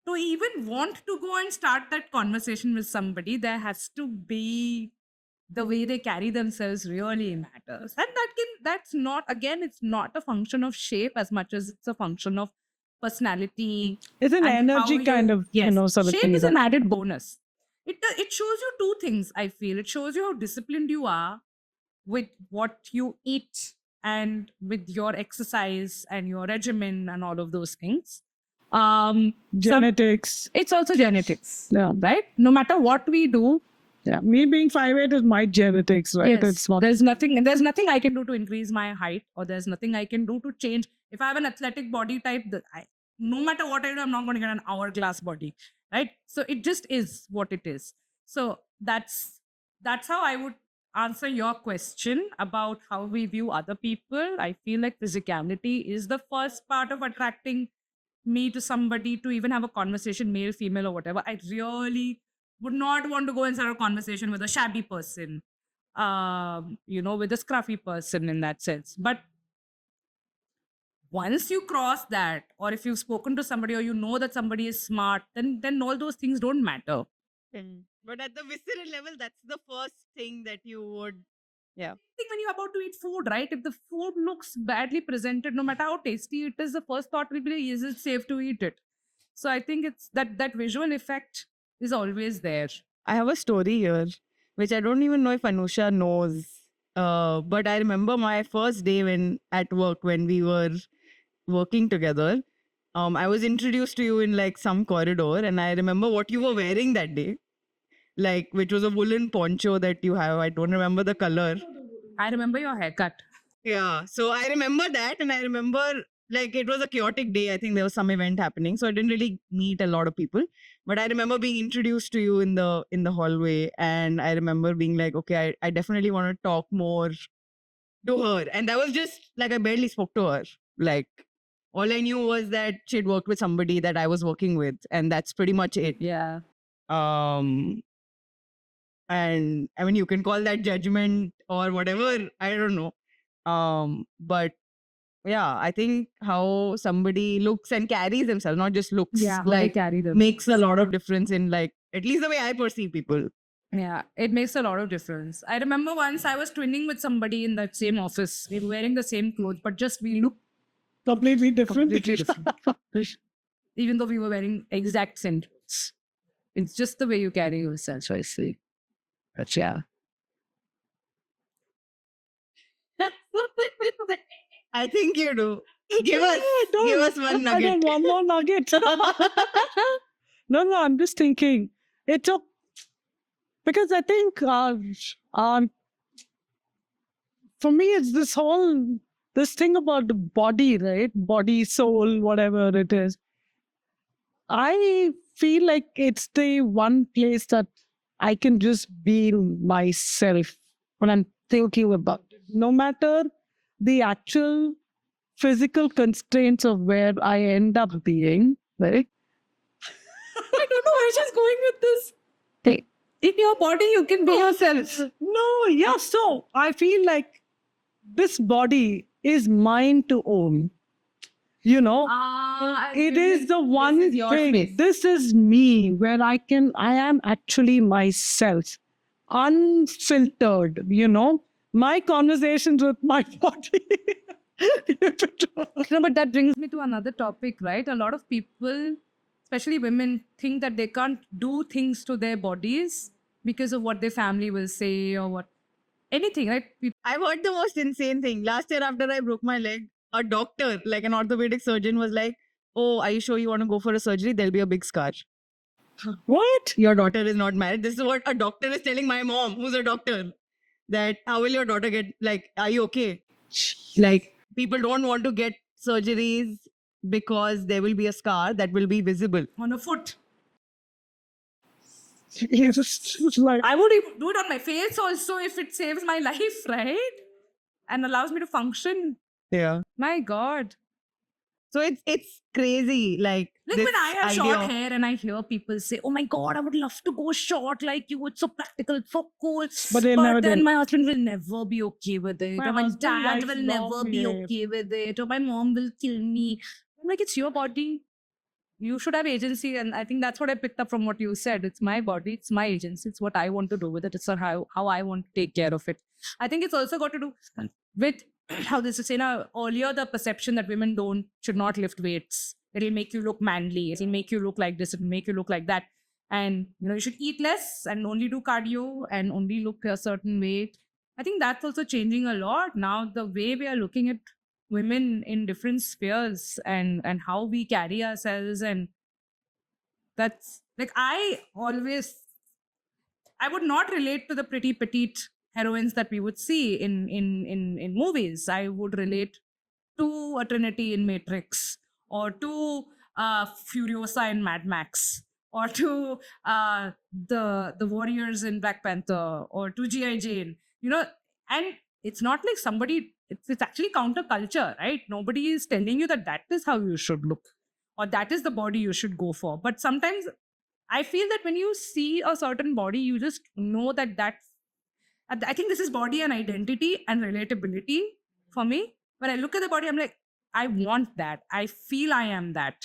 to even want to go and start that conversation with somebody, there has to be the way they carry themselves really matters. And that's not, again, it's not a function of shape as much as it's a function of personality. It's an and how energy kind of, yes, sort of shape thing. is an added bonus. It shows you two things, I feel. It shows you how disciplined you are with what you eat and with your exercise and your regimen and all of those things. Genetics. It's also genetics, Yeah. right? No matter what we do, Yeah. Me being 5'8" is my genetics, right? yes, It's not. there's nothing I can do to increase my height, or there's nothing I can do to change. If I have an athletic body type, no matter what I do, I'm not going to get an hourglass body, right? So it just is what it is. So that's how I would answer your question about how we view other people. I feel like physicality is the first part of attracting me to somebody, to even have a conversation, male, female, or whatever. I really would not want to go and start a conversation with a shabby person, with a scruffy person in that sense. But once you cross that, or if you've spoken to somebody, or that somebody is smart, then all those things don't matter. But at the visceral level, that's the first thing that you would. I think when you're about to eat food, right? If the food looks badly presented, no matter how tasty it is, the first thought will be, is it safe to eat it? So I think it's that visual effect is always there. I have a story here, which I don't even know if Anusha knows. But I remember my first day at work when we were working together. I was introduced to you in like some corridor, and I remember what you were wearing that day, like which was a woolen poncho that you have. I don't remember the color. I remember your haircut. Yeah, so I remember that, and I remember like it was a chaotic day. I think there was some event happening, so I didn't really meet a lot of people. But I remember being introduced to you in the hallway, and I remember being like, okay, I definitely want to talk more to her. And that was just like, I barely spoke to her. Like, all I knew was that she'd worked with somebody that I was working with, and that's pretty much it. Yeah. Um, and I mean, you can call that judgment or whatever. I don't know. But yeah, I think how somebody looks and carries themselves, not just looks, Yeah. How they like carry them. makes a lot of difference in, like, at least the way I perceive people. Yeah, it makes a lot of difference. I remember once I was twinning with somebody in that same office. We were wearing the same clothes, but just we looked Completely different. completely different. Even though we were wearing exact same clothes. It's just the way you carry yourself, so I see. But yeah. I think you do. Give us one nugget. Again, one more nugget. No, I'm just thinking. It took because I think for me it's this thing about the body, right? Body, soul, whatever it is. I feel like it's the one place that I can just be myself when I'm thinking about it. No matter the actual physical constraints of where I end up being, right? I don't know where she's going with this. In your body, you can be yourself. No, yeah. So I feel like this body is mine to own. You know, it is the one is your thing. space. This is me where I am actually myself, unfiltered, you know, my conversations with my body. No, but that brings me to another topic, right? A lot of people, especially women, think that they can't do things to their bodies because of what their family will say or what anything, right? I've heard the most insane thing. Last year, after I broke my leg, a doctor, like an orthopedic surgeon, was like, "Oh, are you sure you want to go for a surgery? There'll be a big scar. What? Your daughter is not married." This is what a doctor is telling my mom, who's a doctor, that how will your daughter get, like, are you okay? Like, people don't want to get surgeries because there will be a scar that will be visible. On a foot. It's like, I would even do it on my face also if it saves my life, right? And allows me to function. Yeah. My God. So it's crazy. Like Like this when I have idea short of- hair and I hear people say, "Oh my God, I would love to go short like you. It's so practical, so cool." But they'll never do then it. my husband will never be okay with it. My or my husband dad likes will long never be hair. okay with it. Or my mom will kill me. I'm like, it's your body. You should have agency. And I think that's what I picked up from what you said. It's my body, it's my agency. It's what I want to do with it. It's not how I want to take care of it. I think it's also got to do with how this is, earlier the perception that women should not lift weights. It'll make you look manly. It'll make you look like this. It'll make you look like that. And you should eat less and only do cardio and only look a certain weight. I think that's also changing a lot now. The way we are looking at women in different spheres and how we carry ourselves, and that's like I would not relate to the pretty petite heroines that we would see in movies. I would relate to a Trinity in Matrix, or to Furiosa in Mad Max, or to the warriors in Black Panther, or to G.I. Jane. And it's not like somebody. It's actually counterculture, right? Nobody is telling you that is how you should look, or that is the body you should go for. But sometimes I feel that when you see a certain body, you just know that I think this is body and identity and relatability for me. When I look at the body, I'm like, I want that. I feel I am that.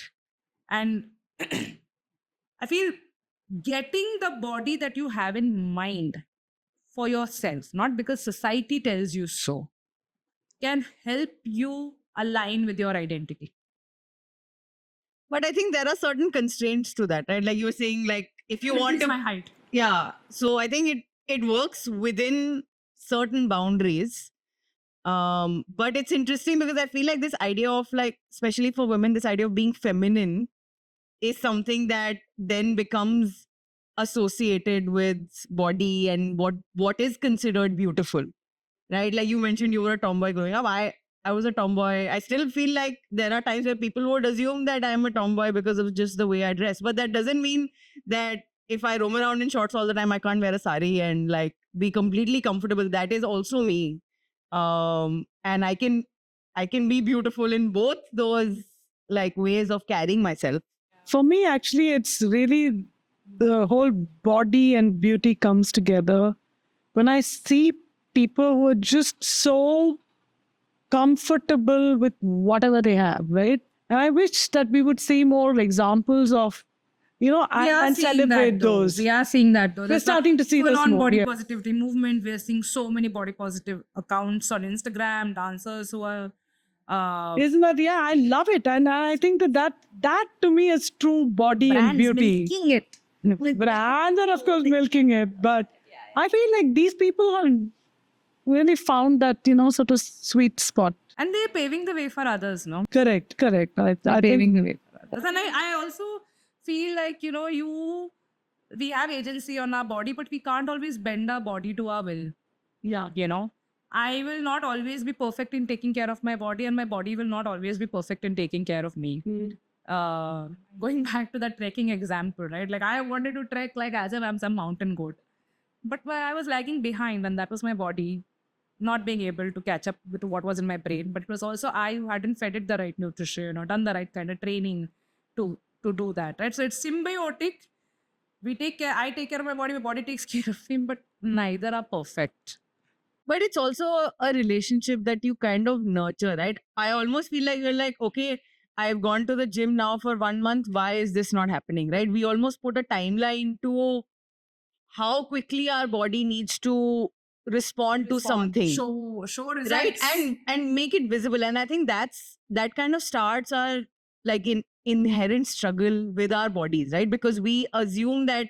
And I feel getting the body that you have in mind for yourself, not because society tells you so, can help you align with your identity. But I think there are certain constraints to that, right? Like you were saying, like if you want Increase to, my height. yeah. So I think it works within certain boundaries. But it's interesting because I feel like this idea of, like, especially for women, this idea of being feminine is something that then becomes associated with body and what is considered beautiful, right? Like you mentioned, you were a tomboy growing up. I was a tomboy. I still feel like there are times where people would assume that I'm a tomboy because of just the way I dress. But that doesn't mean that if I roam around in shorts all the time, I can't wear a sari and like be completely comfortable. That is also me. And I can be beautiful in both those like ways of carrying myself. For me, actually, it's really the whole body and beauty comes together when I see people who are just so comfortable with whatever they have, right? And I wish that we would see more examples of, and celebrate those. We are seeing that though. We're There's starting to see full this on more. body Yeah. positivity movement. We're seeing so many body positive accounts on Instagram, dancers who are Isn't that? Yeah, I love it, and I think that to me is true body and brands beauty. milking it. Brands are of course milking it, but I feel like these people have really found that sort of sweet spot. And they're paving the way for others, no? Correct. I Paving think the way for others. And I also feel like, we have agency on our body, but we can't always bend our body to our will. yeah. I will not always be perfect in taking care of my body, and my body will not always be perfect in taking care of me. Going back to that trekking example, right? Like I wanted to trek like as if I'm some mountain goat, but I was lagging behind, and that was my body not being able to catch up with what was in my brain. But it was also I who hadn't fed it the right nutrition or done the right kind of training to do that, right? So it's symbiotic. I take care of my body takes care of him, but neither are perfect. But it's also a relationship that you kind of nurture, right? I almost feel like you're like, okay, I've gone to the gym now for 1 month. Why is this not happening, right? We almost put a timeline to how quickly our body needs to respond to something, Show results. right? And make it visible. And I think that kind of starts our like inherent struggle with our bodies, right? Because we assume that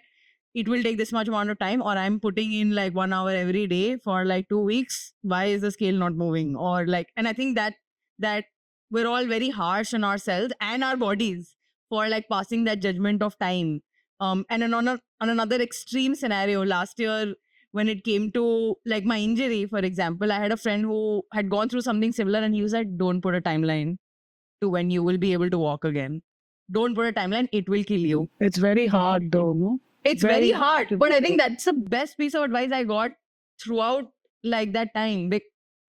it will take this much amount of time, or I'm putting in like 1 hour every day for like 2 weeks. Why is the scale not moving? Or like, and I think that we're all very harsh on ourselves and our bodies for like passing that judgment of time. And then on another extreme scenario, last year when it came to like my injury, for example, I had a friend who had gone through something similar, and he was like, "Don't put a timeline to when you will be able to walk again. Don't put a timeline; it will kill you." It's very hard though, no? It's very hard, but I think that's the best piece of advice I got throughout like that time,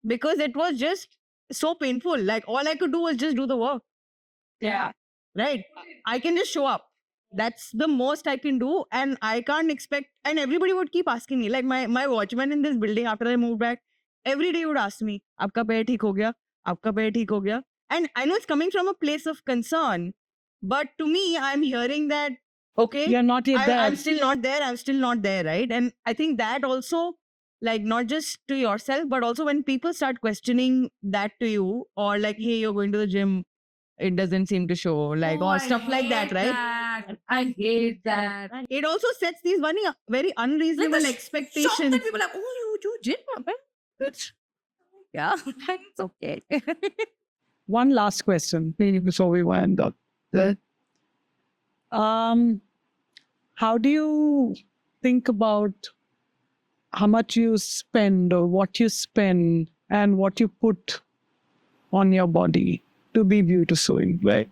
because it was just so painful. Like all I could do was just do the work. Yeah. Right? I can just show up. That's the most I can do, and I can't expect. And everybody would keep asking me, like my watchman in this building after I moved back, every day would ask me, "Aapka pair theek ho gaya? Aapka pair theek ho gaya?" And I know it's coming from a place of concern, but to me, I'm hearing that okay, You're not yet there. I'm still not there. I'm still not there, right? And I think that also, like, not just to yourself, but also when people start questioning that to you, or like, hey, you're going to the gym, it doesn't seem to show, like, or stuff like that, right? I hate that. It also sets these very unreasonable Shock expectations. that people are like, oh, you do gym, man. Good. Yeah, it's okay. One last question before we wind up. How do you think about how much you spend or what you spend and what you put on your body to be beautiful, right?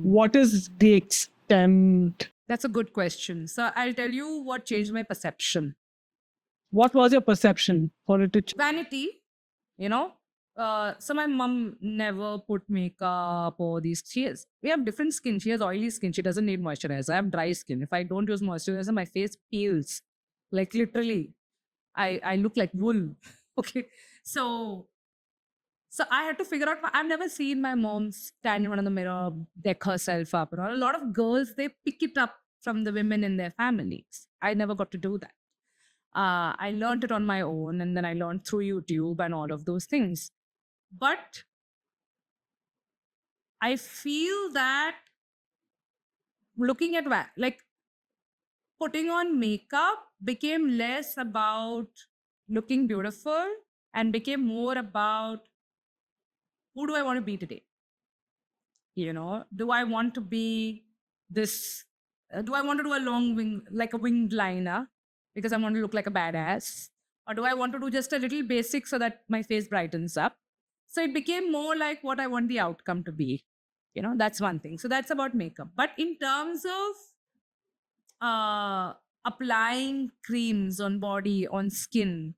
What is the extent? That's a good question. So I'll tell you what changed my perception. What was your perception for it to change? Vanity, so my mom never put makeup or these. We have different skin. She has oily skin. She doesn't need moisturizer. I have dry skin. If I don't use moisturizer, my face peels. Like literally, I look like wool. Okay. So I had to figure out. I've never seen my mom stand in front of the mirror, deck herself up. A lot of girls, they pick it up from the women in their families. I never got to do that. I learned it on my own, and then I learned through YouTube and all of those things. But I feel that looking at like putting on makeup became less about looking beautiful and became more about who do I want to be today? Do I want to be this? Do I want to do a long wing, like a winged liner, because I want to look like a badass? Or do I want to do just a little basic so that my face brightens up? So it became more like what I want the outcome to be. That's one thing. So that's about makeup. But in terms of applying creams on body, on skin,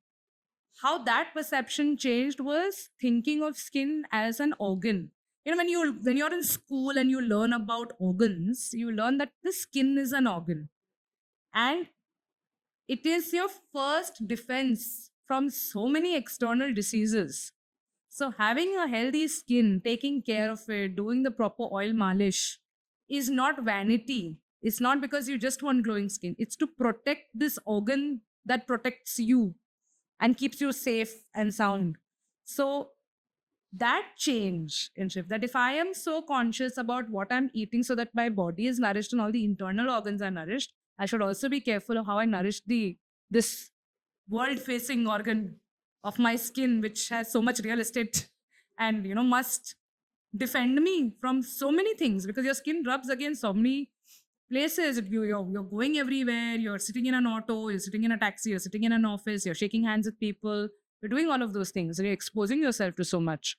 how that perception changed was thinking of skin as an organ. When you're in school and you learn about organs, you learn that the skin is an organ, and it is your first defense from so many external diseases. So having a healthy skin, taking care of it, doing the proper oil malish is not vanity. It's not because you just want glowing skin. It's to protect this organ that protects you and keeps you safe and sound. So that change in shift, that if I am so conscious about what I'm eating so that my body is nourished and all the internal organs are nourished, I should also be careful of how I nourish this world facing organ of my skin, which has so much real estate and must defend me from so many things, because your skin rubs against so many places. You're going everywhere. You're sitting in an auto, you're sitting in a taxi, you're sitting in an office, you're shaking hands with people, you're doing all of those things. You're exposing yourself to so much.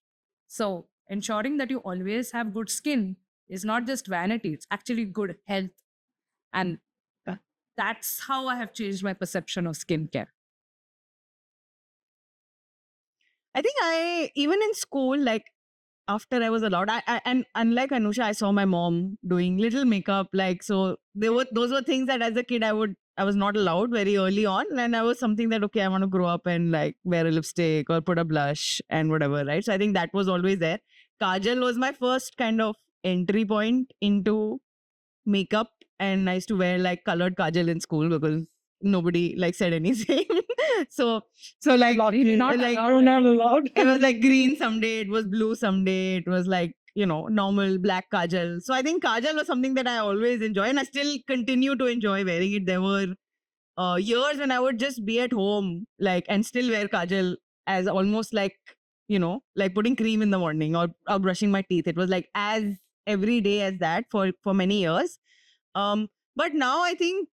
So ensuring that you always have good skin is not just vanity, it's actually good health. And that's how I have changed my perception of skincare. I think even in school, like after I was allowed, and unlike Anusha, I saw my mom doing little makeup. Like, so those were things that as a kid I was not allowed very early on. And I was something that, okay, I want to grow up and like wear a lipstick or put a blush and whatever, right? So I think that was always there. Kajal was my first kind of entry point into makeup. And I used to wear like colored kajal in school because nobody like said anything. so like Not like allowed. it was like green someday, it was blue someday, it was like normal black kajal. So I think kajal was something that I always enjoy, and I still continue to enjoy wearing it. There were years when I would just be at home like and still wear kajal as almost like like putting cream in the morning or brushing my teeth. It was like as every day as that for many years. But now I think,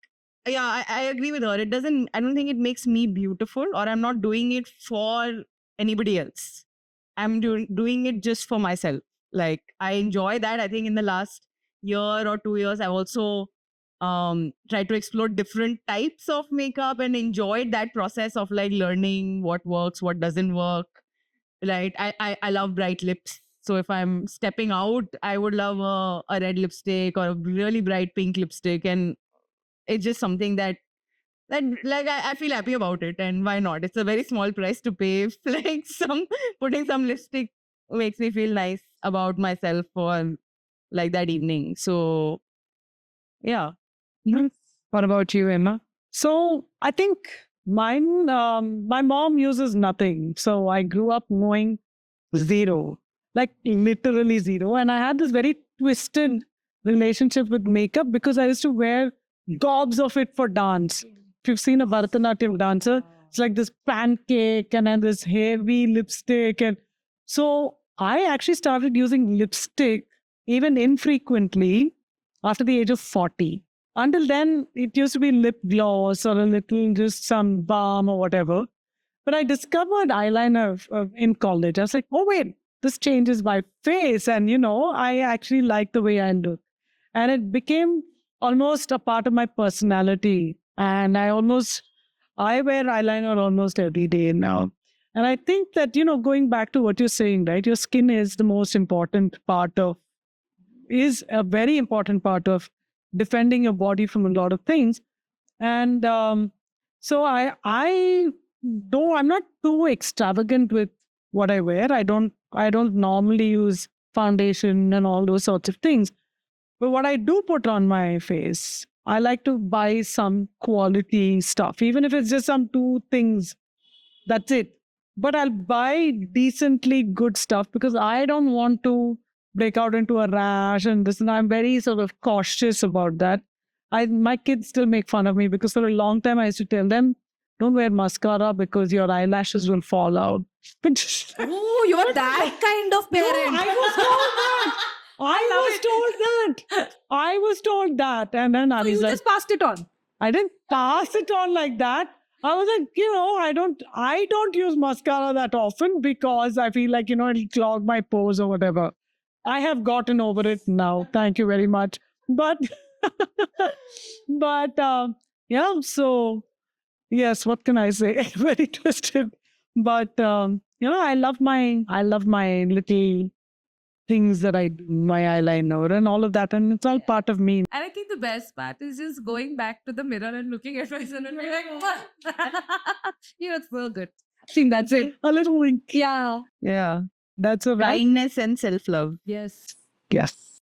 yeah, I agree with her. I don't think it makes me beautiful, or I'm not doing it for anybody else. I'm doing it just for myself. Like, I enjoy that. I think in the last year or 2 years, I've also tried to explore different types of makeup and enjoyed that process of like learning what works, what doesn't work. Right. I love bright lips. So if I'm stepping out, I would love a red lipstick or a really bright pink lipstick. And it's just something that like I feel happy about it, and why not? It's a very small price to pay. If, like putting some lipstick makes me feel nice about myself for like that evening. So yeah. What about you, Emma? So I think mine, my mom uses nothing. So I grew up knowing zero, like literally zero. And I had this very twisted relationship with makeup because I used to wear gobs of it for dance. If you've seen a Bharatanatyam dancer, it's like this pancake and then this heavy lipstick. And so I actually started using lipstick even infrequently after the age of 40. Until then, it used to be lip gloss or a little just some balm or whatever. But I discovered eyeliner in college. I was like, oh, wait, this changes my face. And, I actually like the way I look. And it became almost a part of my personality. And I wear eyeliner almost every day now. And I think that, going back to what you're saying, right, your skin is the most important is a very important part of defending your body from a lot of things. And so I'm not too extravagant with what I wear. I don't normally use foundation and all those sorts of things. But what I do put on my face, I like to buy some quality stuff, even if it's just some 2 things. That's it. But I'll buy decently good stuff because I don't want to break out into a rash and this. And I'm very sort of cautious about that. My kids still make fun of me because for a long time I used to tell them, don't wear mascara because your eyelashes will fall out. Oh, you're that kind of parent. No, I was told that. I was told that. And then I So you was like, just passed it on. I didn't pass it on like that. I was like, I don't use mascara that often because I feel like, it'll clog my pores or whatever. I have gotten over it now. Thank you very much. But, yeah, so yes, what can I say? Very twisted. But I love my little things that I do, my eyeliner and all of that, and it's all part of me. And I think the best part is just going back to the mirror and looking at myself and being like, what? It's so good. I think that's it. A little wink. Yeah. Yeah. That's a right. Kindness and self-love. Yes. Yes.